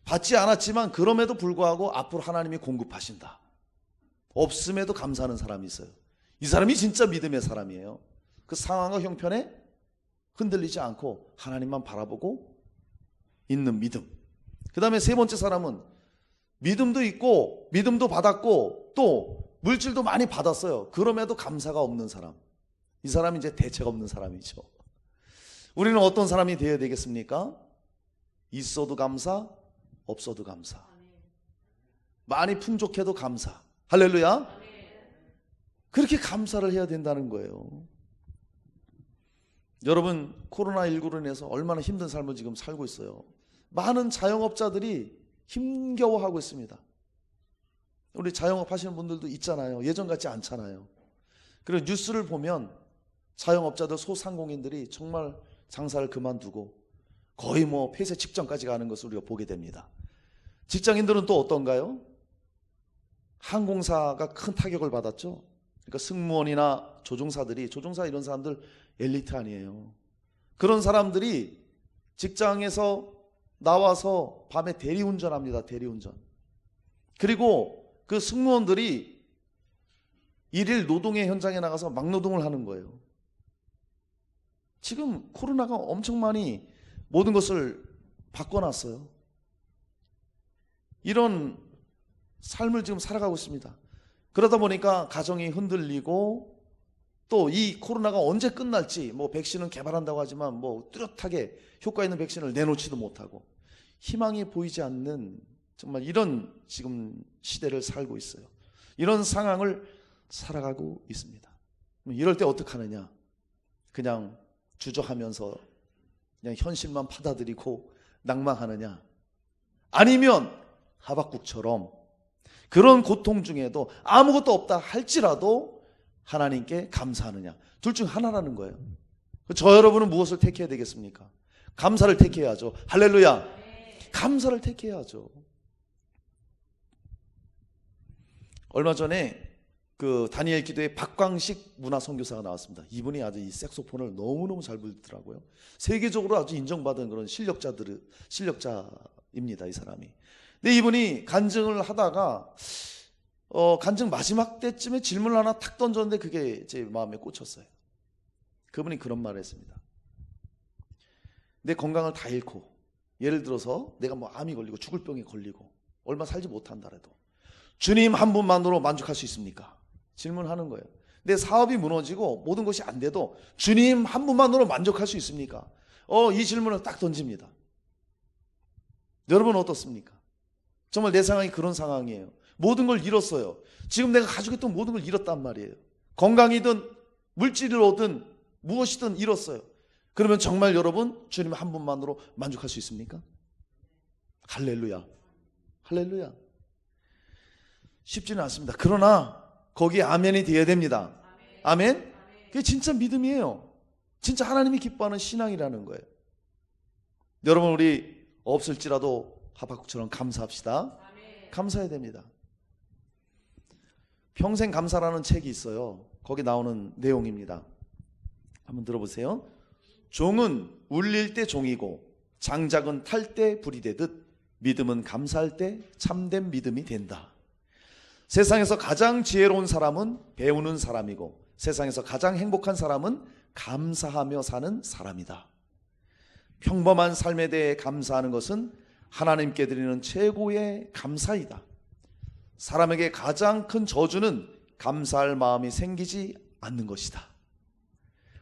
받지 않았지만 그럼에도 불구하고 앞으로 하나님이 공급하신다. 없음에도 감사하는 사람이 있어요. 이 사람이 진짜 믿음의 사람이에요. 그 상황과 형편에 흔들리지 않고 하나님만 바라보고 있는 믿음. 그 다음에 세 번째 사람은 믿음도 있고 믿음도 받았고 또 물질도 많이 받았어요. 그럼에도 감사가 없는 사람. 이 사람이 이제 대책 없는 사람이죠. 우리는 어떤 사람이 되어야 되겠습니까? 있어도 감사, 없어도 감사. 많이 풍족해도 감사. 할렐루야. 그렇게 감사를 해야 된다는 거예요. 여러분, 코로나19로 인해서 얼마나 힘든 삶을 지금 살고 있어요. 많은 자영업자들이 힘겨워하고 있습니다. 우리 자영업 하시는 분들도 있잖아요. 예전 같지 않잖아요. 그리고 뉴스를 보면 자영업자들, 소상공인들이 정말 장사를 그만두고 거의 뭐 폐쇄 직전까지 가는 것을 우리가 보게 됩니다. 직장인들은 또 어떤가요? 항공사가 큰 타격을 받았죠. 그러니까 승무원이나 조종사 이런 사람들 엘리트 아니에요. 그런 사람들이 직장에서 나와서 밤에 대리운전합니다. 대리운전. 그리고 그 승무원들이 일일 노동의 현장에 나가서 막노동을 하는 거예요. 지금 코로나가 엄청 많이 모든 것을 바꿔놨어요. 이런 삶을 지금 살아가고 있습니다. 그러다 보니까 가정이 흔들리고 또 이 코로나가 언제 끝날지, 뭐 백신은 개발한다고 하지만 뭐 뚜렷하게 효과 있는 백신을 내놓지도 못하고 희망이 보이지 않는 정말 이런 지금 시대를 살고 있어요. 이런 상황을 살아가고 있습니다. 이럴 때 어떻게 하느냐? 그냥 주저하면서 그냥 현실만 받아들이고 낭망하느냐? 아니면 하박국처럼 그런 고통 중에도 아무것도 없다 할지라도 하나님께 감사하느냐? 둘 중 하나라는 거예요. 저 여러분은 무엇을 택해야 되겠습니까? 감사를 택해야죠. 할렐루야. 감사를 택해야죠. 얼마 전에 그 다니엘 기도에 박광식 문화선교사가 나왔습니다. 이분이 아주 이 색소폰을 너무너무 잘 불더라고요. 세계적으로 아주 인정받은 그런 실력자입니다. 이 사람이. 근데 이분이 간증을 하다가 간증 마지막 때쯤에 질문을 하나 탁 던졌는데 그게 제 마음에 꽂혔어요. 그분이 그런 말을 했습니다. 내 건강을 다 잃고, 예를 들어서 내가 뭐 암이 걸리고 죽을 병에 걸리고 얼마 살지 못한다라도 주님 한 분만으로 만족할 수 있습니까? 질문하는 거예요. 내 사업이 무너지고 모든 것이 안 돼도 주님 한 분만으로 만족할 수 있습니까? 이 질문을 딱 던집니다. 여러분 어떻습니까? 정말 내 상황이 그런 상황이에요. 모든 걸 잃었어요. 지금 내가 가지고 있던 모든 걸 잃었단 말이에요. 건강이든 물질을 얻든 무엇이든 잃었어요. 그러면 정말 여러분 주님 한 분만으로 만족할 수 있습니까? 할렐루야. 할렐루야. 쉽지는 않습니다. 그러나 거기에 아멘이 되어야 됩니다. 아멘? 그게 진짜 믿음이에요. 진짜 하나님이 기뻐하는 신앙이라는 거예요. 여러분 우리 없을지라도 하박국처럼 감사합시다. 감사해야 됩니다. 평생 감사라는 책이 있어요. 거기 나오는 내용입니다. 한번 들어보세요. 종은 울릴 때 종이고 장작은 탈 때 불이 되듯 믿음은 감사할 때 참된 믿음이 된다. 세상에서 가장 지혜로운 사람은 배우는 사람이고 세상에서 가장 행복한 사람은 감사하며 사는 사람이다. 평범한 삶에 대해 감사하는 것은 하나님께 드리는 최고의 감사이다. 사람에게 가장 큰 저주는 감사할 마음이 생기지 않는 것이다.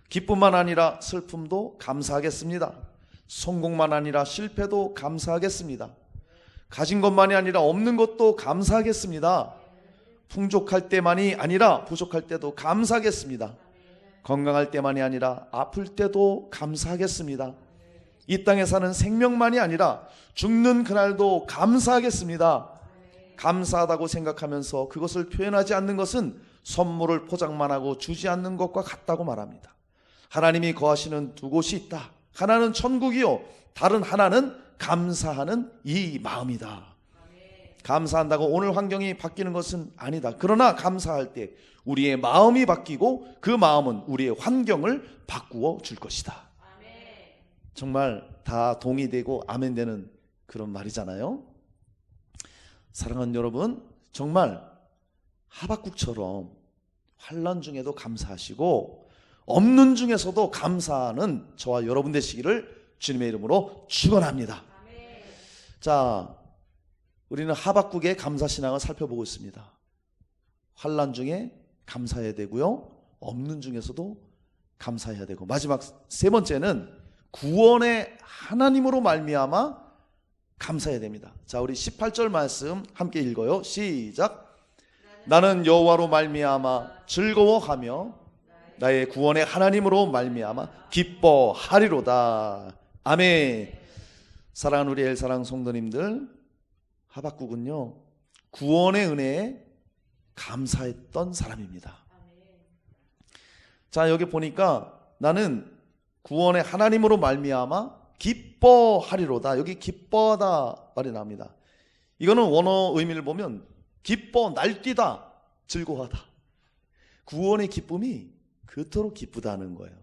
기쁨만 아니라 슬픔도 감사하겠습니다. 성공만 아니라 실패도 감사하겠습니다. 가진 것만이 아니라 없는 것도 감사하겠습니다. 풍족할 때만이 아니라 부족할 때도 감사하겠습니다. 건강할 때만이 아니라 아플 때도 감사하겠습니다. 이 땅에 사는 생명만이 아니라 죽는 그날도 감사하겠습니다. 감사하다고 생각하면서 그것을 표현하지 않는 것은 선물을 포장만 하고 주지 않는 것과 같다고 말합니다. 하나님이 거하시는 두 곳이 있다. 하나는 천국이요, 다른 하나는 감사하는 이 마음이다. 감사한다고 오늘 환경이 바뀌는 것은 아니다. 그러나 감사할 때 우리의 마음이 바뀌고 그 마음은 우리의 환경을 바꾸어 줄 것이다. 정말 다 동의되고 아멘되는 그런 말이잖아요. 사랑하는 여러분, 정말 하박국처럼 환난 중에도 감사하시고 없는 중에서도 감사하는 저와 여러분 되시기를 주님의 이름으로 축원합니다. 자, 우리는 하박국의 감사신앙을 살펴보고 있습니다. 환난 중에 감사해야 되고요, 없는 중에서도 감사해야 되고, 마지막 세 번째는 구원의 하나님으로 말미암아 감사해야 됩니다. 자, 우리 18절 말씀 함께 읽어요. 시작. 나는 여호와로 말미암아 즐거워하며 나의 구원의 하나님으로 말미암아 기뻐하리로다. 아멘. 사랑하는 우리 엘사랑 성도님들, 하박국은요 구원의 은혜에 감사했던 사람입니다. 자, 여기 보니까 나는 구원의 하나님으로 말미암아 기뻐하리로다. 여기 기뻐하다 말이 나옵니다. 이거는 원어 의미를 보면 기뻐, 날뛰다, 즐거워하다. 구원의 기쁨이 그토록 기쁘다는 거예요.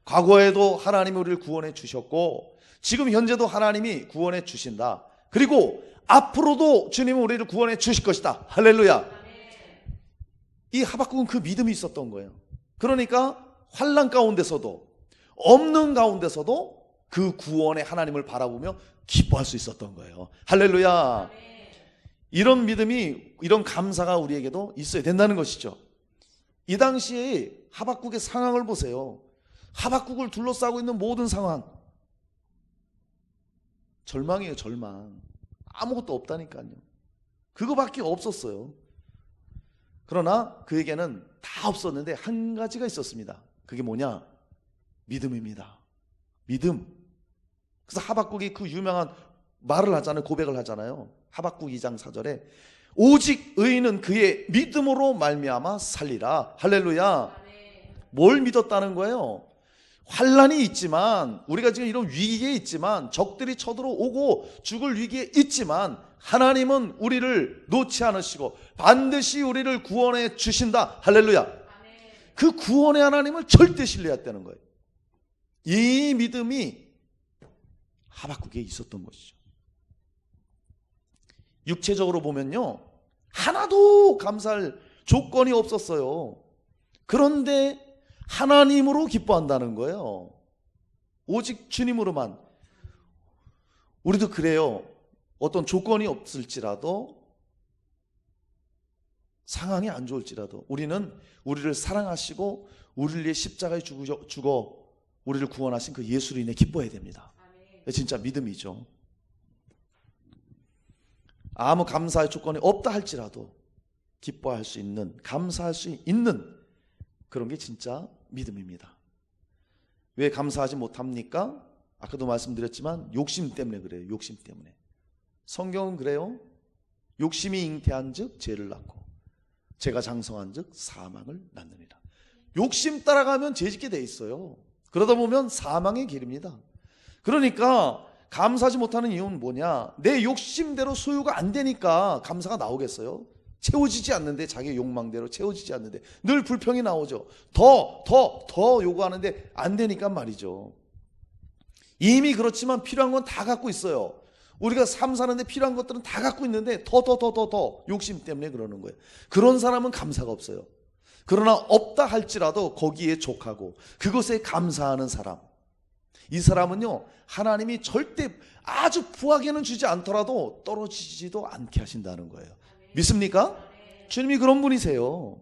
과거에도 하나님이 우리를 구원해 주셨고 지금 현재도 하나님이 구원해 주신다. 그리고 앞으로도 주님은 우리를 구원해 주실 것이다. 할렐루야. 이 하박국은 그 믿음이 있었던 거예요. 그러니까 환난 가운데서도 없는 가운데서도 그 구원의 하나님을 바라보며 기뻐할 수 있었던 거예요. 할렐루야. 이런 믿음이, 이런 감사가 우리에게도 있어야 된다는 것이죠. 이 당시에 하박국의 상황을 보세요. 하박국을 둘러싸고 있는 모든 상황, 절망이에요. 절망. 아무것도 없다니까요. 그거밖에 없었어요. 그러나 그에게는 다 없었는데 한 가지가 있었습니다. 그게 뭐냐? 믿음입니다. 믿음. 그래서 하박국이 그 유명한 말을 하잖아요. 고백을 하잖아요. 하박국 2장 4절에 오직 의인은 그의 믿음으로 말미암아 살리라. 할렐루야. 뭘 믿었다는 거예요? 환난이 있지만, 우리가 지금 이런 위기에 있지만, 적들이 쳐들어오고 죽을 위기에 있지만 하나님은 우리를 놓지 않으시고 반드시 우리를 구원해 주신다. 할렐루야. 그 구원의 하나님을 절대 신뢰해야 되는 거예요. 이 믿음이 하박국에 있었던 것이죠. 육체적으로 보면요, 하나도 감사할 조건이 없었어요. 그런데 하나님으로 기뻐한다는 거예요. 오직 주님으로만. 우리도 그래요. 어떤 조건이 없을지라도, 상황이 안 좋을지라도 우리는 우리를 사랑하시고 우리를 위해 십자가에 죽어 우리를 구원하신 그 예수로 인해 기뻐해야 됩니다. 진짜 믿음이죠. 아무 감사의 조건이 없다 할지라도 기뻐할 수 있는, 감사할 수 있는 그런 게 진짜 믿음입니다. 왜 감사하지 못합니까? 아까도 말씀드렸지만 욕심 때문에 그래요. 욕심 때문에. 성경은 그래요. 욕심이 잉태한 즉 죄를 낳고 죄가 장성한 즉 사망을 낳느니라. 욕심 따라가면 죄짓게 돼 있어요. 그러다 보면 사망의 길입니다. 그러니까 감사하지 못하는 이유는 뭐냐? 내 욕심대로 소유가 안 되니까 감사가 나오겠어요? 채워지지 않는데, 자기 욕망대로 채워지지 않는데 늘 불평이 나오죠. 더 요구하는데 안 되니까 말이죠. 이미 그렇지만 필요한 건 다 갖고 있어요. 우리가 삶 사는데 필요한 것들은 다 갖고 있는데 더 욕심 때문에 그러는 거예요. 그런 사람은 감사가 없어요. 그러나 없다 할지라도 거기에 족하고 그것에 감사하는 사람, 이 사람은요, 하나님이 절대 아주 부하게는 주지 않더라도 떨어지지도 않게 하신다는 거예요. 믿습니까? 주님이 그런 분이세요.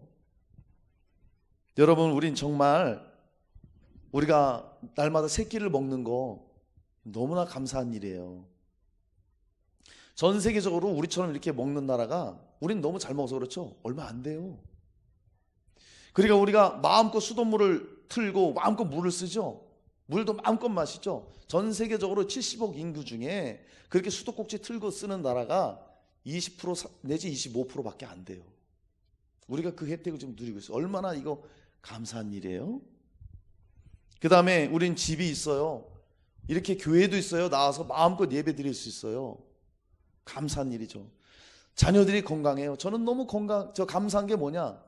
여러분, 우린 정말 우리가 날마다 새 끼를 먹는 거 너무나 감사한 일이에요. 전 세계적으로 우리처럼 이렇게 먹는 나라가, 우린 너무 잘 먹어서 그렇죠? 얼마 안 돼요. 그러니까 우리가 마음껏 수돗물을 틀고 마음껏 물을 쓰죠. 물도 마음껏 마시죠. 전 세계적으로 70억 인구 중에 그렇게 수도꼭지 틀고 쓰는 나라가 20% 내지 25%밖에 안 돼요. 우리가 그 혜택을 좀 누리고 있어요. 얼마나 이거 감사한 일이에요. 그 다음에 우린 집이 있어요. 이렇게 교회도 있어요. 나와서 마음껏 예배 드릴 수 있어요. 감사한 일이죠. 자녀들이 건강해요. 저는 너무 감사한 게 뭐냐?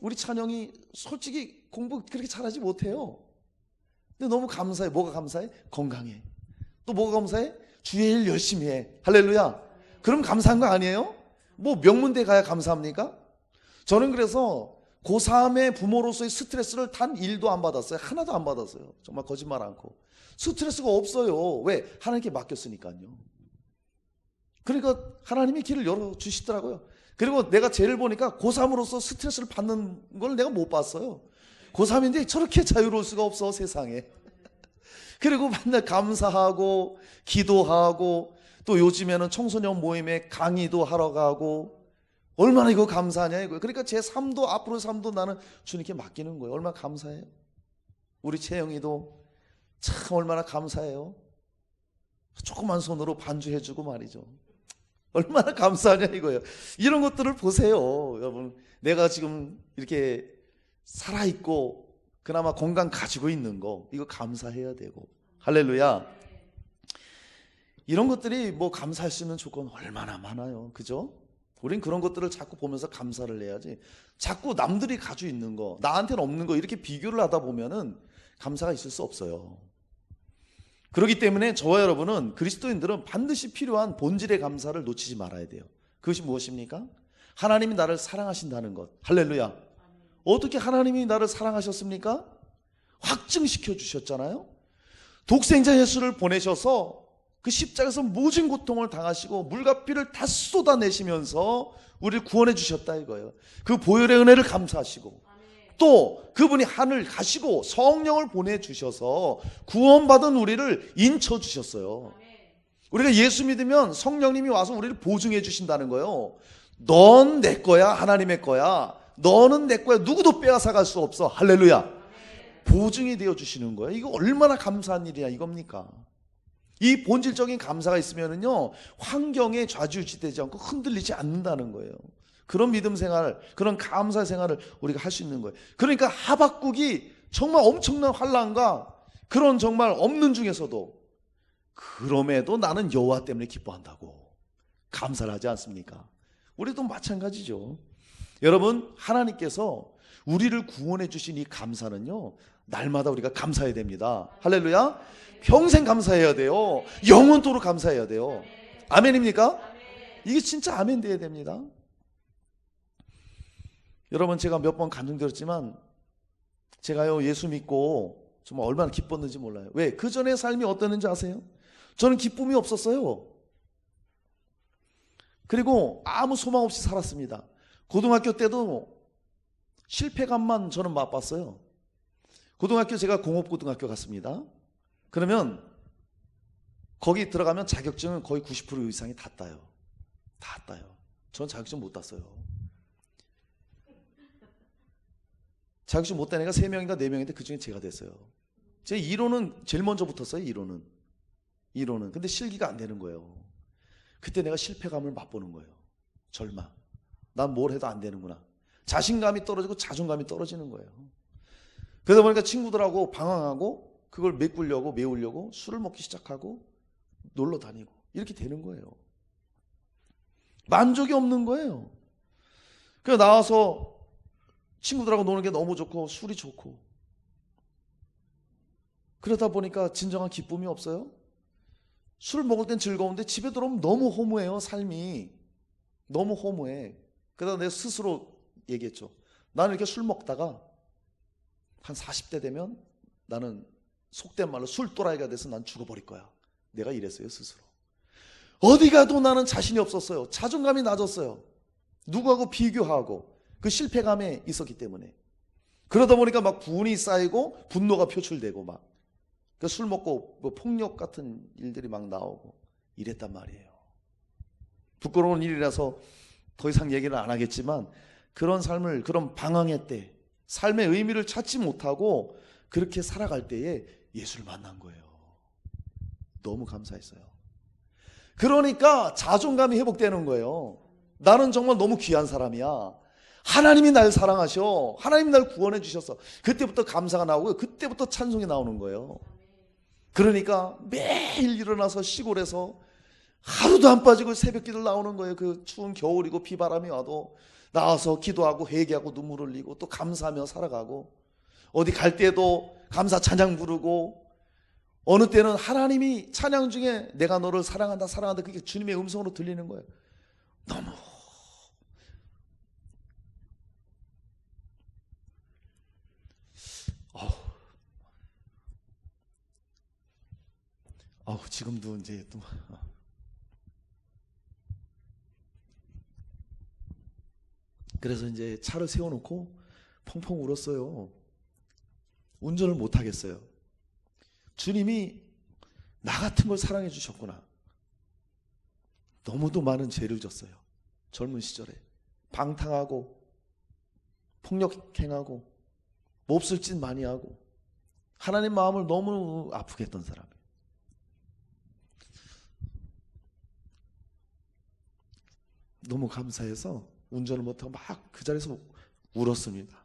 우리 찬영이 솔직히 공부 그렇게 잘하지 못해요. 근데 너무 감사해. 뭐가 감사해? 건강해. 또 뭐가 감사해? 주의 일 열심히 해. 할렐루야. 그럼 감사한 거 아니에요? 뭐 명문대 가야 감사합니까? 저는 그래서 고3의 부모로서의 스트레스를 단 1도 안 받았어요. 하나도 안 받았어요. 정말 거짓말 않고. 스트레스가 없어요. 왜? 하나님께 맡겼으니까요. 그러니까 하나님이 길을 열어주시더라고요. 그리고 내가 죄를 보니까 고3으로서 스트레스를 받는 걸 내가 못 봤어요. 고3인데 저렇게 자유로울 수가 없어, 세상에. 그리고 맨날 감사하고 기도하고 또 요즘에는 청소년 모임에 강의도 하러 가고 얼마나 이거 감사하냐 이거예요. 그러니까 제 삶도, 앞으로 삶도 나는 주님께 맡기는 거예요. 얼마나 감사해요. 우리 채영이도 참 얼마나 감사해요. 조그만 손으로 반주해주고 말이죠. 얼마나 감사하냐 이거예요. 이런 것들을 보세요. 여러분, 내가 지금 이렇게 살아있고 그나마 건강 가지고 있는 거, 이거 감사해야 되고. 할렐루야. 이런 것들이 뭐 감사할 수 있는 조건 얼마나 많아요. 그죠? 우린 그런 것들을 자꾸 보면서 감사를 해야지, 자꾸 남들이 가지고 있는 거, 나한테는 없는 거 이렇게 비교를 하다 보면은 감사가 있을 수 없어요. 그렇기 때문에 저와 여러분은, 그리스도인들은 반드시 필요한 본질의 감사를 놓치지 말아야 돼요. 그것이 무엇입니까? 하나님이 나를 사랑하신다는 것. 할렐루야. 어떻게 하나님이 나를 사랑하셨습니까? 확증시켜 주셨잖아요. 독생자 예수를 보내셔서 그 십자가에서 모진 고통을 당하시고 물과 피를 다 쏟아내시면서 우리를 구원해 주셨다 이거예요. 그 보혈의 은혜를 감사하시고, 또 그분이 하늘 가시고 성령을 보내주셔서 구원받은 우리를 인쳐주셨어요. 우리가 예수 믿으면 성령님이 와서 우리를 보증해 주신다는 거예요. 넌 내 거야. 하나님의 거야. 너는 내 거야. 누구도 빼앗아갈 수 없어. 할렐루야. 보증이 되어 주시는 거예요. 이거 얼마나 감사한 일이야 이겁니까? 이 본질적인 감사가 있으면은요, 환경에 좌지우지되지 않고 흔들리지 않는다는 거예요. 그런 믿음 생활, 그런 감사 생활을 우리가 할 수 있는 거예요. 그러니까 하박국이 정말 엄청난 환난과 그런 정말 없는 중에서도, 그럼에도 나는 여호와 때문에 기뻐한다고 감사를 하지 않습니까? 우리도 마찬가지죠. 여러분, 하나님께서 우리를 구원해 주신 이 감사는요, 날마다 우리가 감사해야 됩니다. 할렐루야. 평생 감사해야 돼요. 영원토록 감사해야 돼요. 아멘입니까? 이게 진짜 아멘 돼야 됩니다. 여러분, 제가 몇 번 간증드렸지만 제가요, 예수 믿고 정말 얼마나 기뻤는지 몰라요. 왜? 그 전에 삶이 어땠는지 아세요? 저는 기쁨이 없었어요. 그리고 아무 소망 없이 살았습니다. 고등학교 때도 실패감만 저는 맛봤어요. 고등학교, 제가 공업고등학교 갔습니다. 그러면 거기 들어가면 자격증은 거의 90% 이상이 다 따요. 다 따요. 전 자격증 못 땄어요. 자격증 못 딴 애가 3명인가 4명인데 그 중에 제가 됐어요. 제 이론은 제일 먼저 붙었어요. 이론은. 근데 실기가 안 되는 거예요. 그때 내가 실패감을 맛보는 거예요. 절망. 난 뭘 해도 안 되는구나. 자신감이 떨어지고 자존감이 떨어지는 거예요. 그러다 보니까 친구들하고 방황하고 그걸 메우려고 술을 먹기 시작하고 놀러 다니고 이렇게 되는 거예요. 만족이 없는 거예요. 그래서 나와서 친구들하고 노는 게 너무 좋고 술이 좋고 그러다 보니까 진정한 기쁨이 없어요. 술 먹을 땐 즐거운데 집에 들어오면 너무 허무해요. 삶이 너무 허무해. 그러다 내가 스스로 얘기했죠. 나는 이렇게 술 먹다가 한 40대 되면 나는 속된 말로 술도라이가 돼서 난 죽어버릴 거야. 내가 이랬어요. 스스로. 어디 가도 나는 자신이 없었어요. 자존감이 낮았어요. 누구하고 비교하고 그 실패감에 있었기 때문에. 그러다 보니까 막 분이 쌓이고 분노가 표출되고 막 술 먹고 뭐 폭력 같은 일들이 막 나오고 이랬단 말이에요. 부끄러운 일이라서 더 이상 얘기를 안 하겠지만 그런 삶을, 그런 방황의 때 삶의 의미를 찾지 못하고 그렇게 살아갈 때에 예수를 만난 거예요. 너무 감사했어요. 그러니까 자존감이 회복되는 거예요. 나는 정말 너무 귀한 사람이야. 하나님이 날 사랑하셔. 하나님이 날 구원해 주셨어. 그때부터 감사가 나오고요. 그때부터 찬송이 나오는 거예요. 그러니까 매일 일어나서 시골에서 하루도 안 빠지고 새벽 기도를 나오는 거예요. 그 추운 겨울이고 비바람이 와도 나와서 기도하고 회개하고 눈물 흘리고 또 감사하며 살아가고 어디 갈 때도 감사 찬양 부르고 어느 때는 하나님이 찬양 중에 내가 너를 사랑한다 사랑한다 그게 주님의 음성으로 들리는 거예요. 너무 지금도 이제 또 그래서 이제 차를 세워놓고 펑펑 울었어요. 운전을 못 하겠어요. 주님이 나 같은 걸 사랑해 주셨구나. 너무도 많은 죄를 졌어요. 젊은 시절에 방탕하고 폭력행하고 몹쓸 짓 많이 하고 하나님 마음을 너무 아프게 했던 사람이에요. 너무 감사해서 운전을 못하고 막 그 자리에서 울었습니다.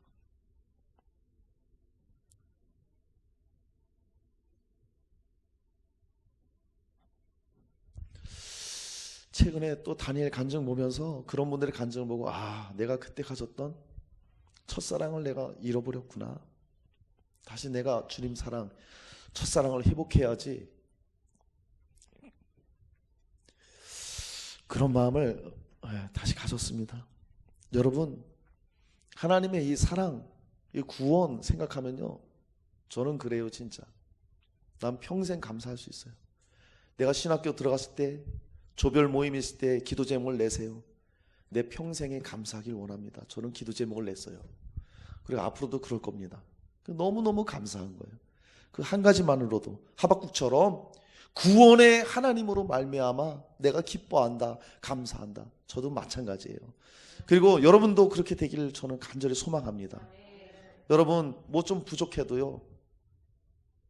최근에 또 다니엘 간증 보면서 그런 분들의 간증을 보고 내가 그때 가졌던 첫사랑을 내가 잃어버렸구나. 다시 내가 주님 사랑, 첫사랑을 회복해야지. 그런 마음을 다시 가졌습니다. 여러분, 하나님의 이 사랑, 이 구원 생각하면요, 저는 그래요. 진짜 난 평생 감사할 수 있어요. 내가 신학교 들어갔을 때, 조별 모임 있을 때 기도 제목을 내세요. 내 평생에 감사하길 원합니다. 저는 기도 제목을 냈어요. 그리고 앞으로도 그럴 겁니다. 너무너무 감사한 거예요. 그 한 가지만으로도 하박국처럼 구원의 하나님으로 말미암아 내가 기뻐한다, 감사한다. 저도 마찬가지예요. 그리고 여러분도 그렇게 되기를 저는 간절히 소망합니다. 여러분 뭐 좀 부족해도요,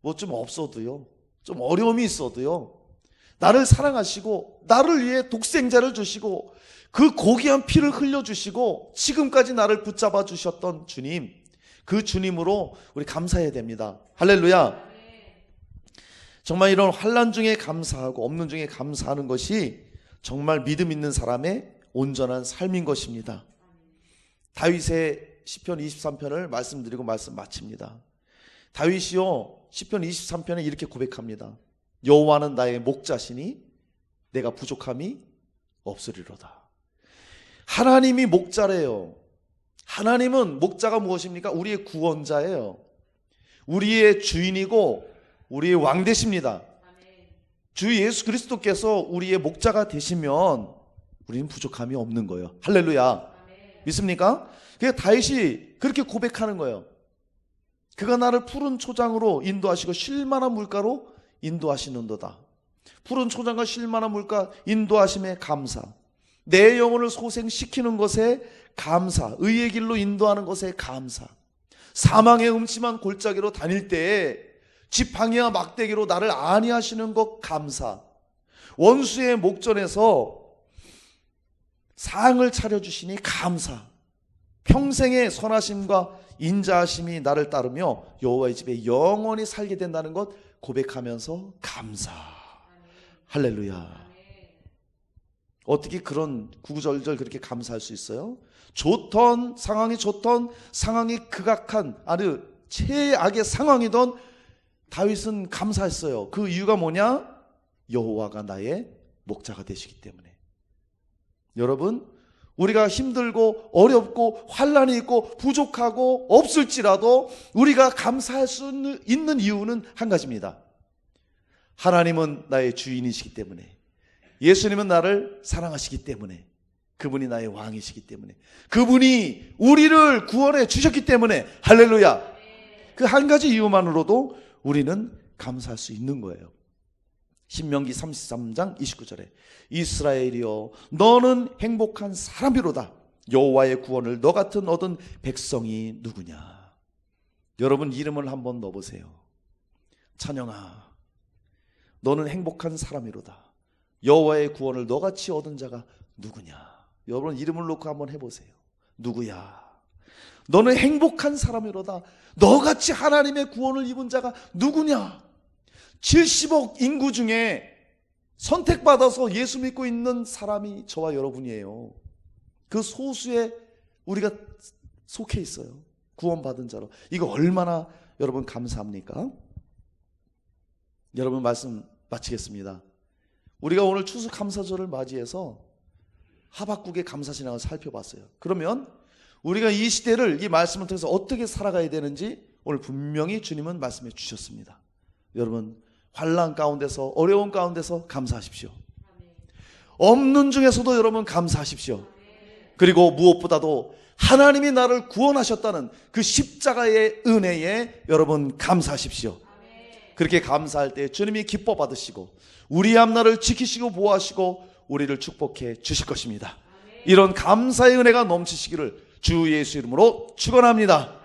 뭐 좀 없어도요, 좀 어려움이 있어도요, 나를 사랑하시고 나를 위해 독생자를 주시고 그 고귀한 피를 흘려주시고 지금까지 나를 붙잡아 주셨던 주님, 그 주님으로 우리 감사해야 됩니다. 할렐루야. 정말 이런 환난 중에 감사하고 없는 중에 감사하는 것이 정말 믿음 있는 사람의 온전한 삶인 것입니다. 다윗의 시편 23편을 말씀드리고 말씀 마칩니다. 다윗이요 시편 23편에 이렇게 고백합니다. 여호와는 나의 목자시니 내가 부족함이 없으리로다. 하나님이 목자래요. 하나님은 목자가 무엇입니까? 우리의 구원자예요. 우리의 주인이고 우리의 왕 되십니다. 주 예수 그리스도께서 우리의 목자가 되시면 우리는 부족함이 없는 거예요. 할렐루야. 믿습니까? 그래서 다윗이 그렇게 고백하는 거예요. 그가 나를 푸른 초장으로 인도하시고 쉴만한 물가로 인도하시는도다. 푸른 초장과 쉴만한 물가 인도하심에 감사, 내 영혼을 소생시키는 것에 감사, 의의 길로 인도하는 것에 감사, 사망의 음침한 골짜기로 다닐 때에 지팡이와 막대기로 나를 안위하시는 것 감사. 원수의 목전에서 상을 차려주시니 감사. 평생의 선하심과 인자하심이 나를 따르며 여호와의 집에 영원히 살게 된다는 것 고백하면서 감사. 할렐루야. 어떻게 그런 구구절절 그렇게 감사할 수 있어요? 좋던 상황이 극악한 아주 최악의 상황이던 다윗은 감사했어요. 그 이유가 뭐냐? 여호와가 나의 목자가 되시기 때문에. 여러분, 우리가 힘들고 어렵고 환난이 있고 부족하고 없을지라도 우리가 감사할 수 있는 이유는 한 가지입니다. 하나님은 나의 주인이시기 때문에, 예수님은 나를 사랑하시기 때문에, 그분이 나의 왕이시기 때문에, 그분이 우리를 구원해 주셨기 때문에. 할렐루야. 그 한 가지 이유만으로도 우리는 감사할 수 있는 거예요. 신명기 33장 29절에 이스라엘이여 너는 행복한 사람이로다. 여호와의 구원을 너 같은 얻은 백성이 누구냐. 여러분 이름을 한번 넣어보세요. 찬영아, 너는 행복한 사람이로다. 여호와의 구원을 너같이 얻은 자가 누구냐. 여러분 이름을 놓고 한번 해보세요. 누구야? 너는 행복한 사람이로다. 너같이 하나님의 구원을 입은 자가 누구냐. 70억 인구 중에 선택받아서 예수 믿고 있는 사람이 저와 여러분이에요. 그 소수에 우리가 속해 있어요. 구원받은 자로. 이거 얼마나 여러분 감사합니까? 여러분 말씀 마치겠습니다. 우리가 오늘 추수감사절을 맞이해서 하박국의 감사신앙을 살펴봤어요. 그러면 우리가 이 시대를 이 말씀을 통해서 어떻게 살아가야 되는지 오늘 분명히 주님은 말씀해 주셨습니다. 여러분 환난 가운데서 어려운 가운데서 감사하십시오. 없는 중에서도 여러분 감사하십시오. 그리고 무엇보다도 하나님이 나를 구원하셨다는 그 십자가의 은혜에 여러분 감사하십시오. 그렇게 감사할 때 주님이 기뻐 받으시고 우리 앞날을 지키시고 보호하시고 우리를 축복해 주실 것입니다. 이런 감사의 은혜가 넘치시기를 주 예수 이름으로 축원합니다.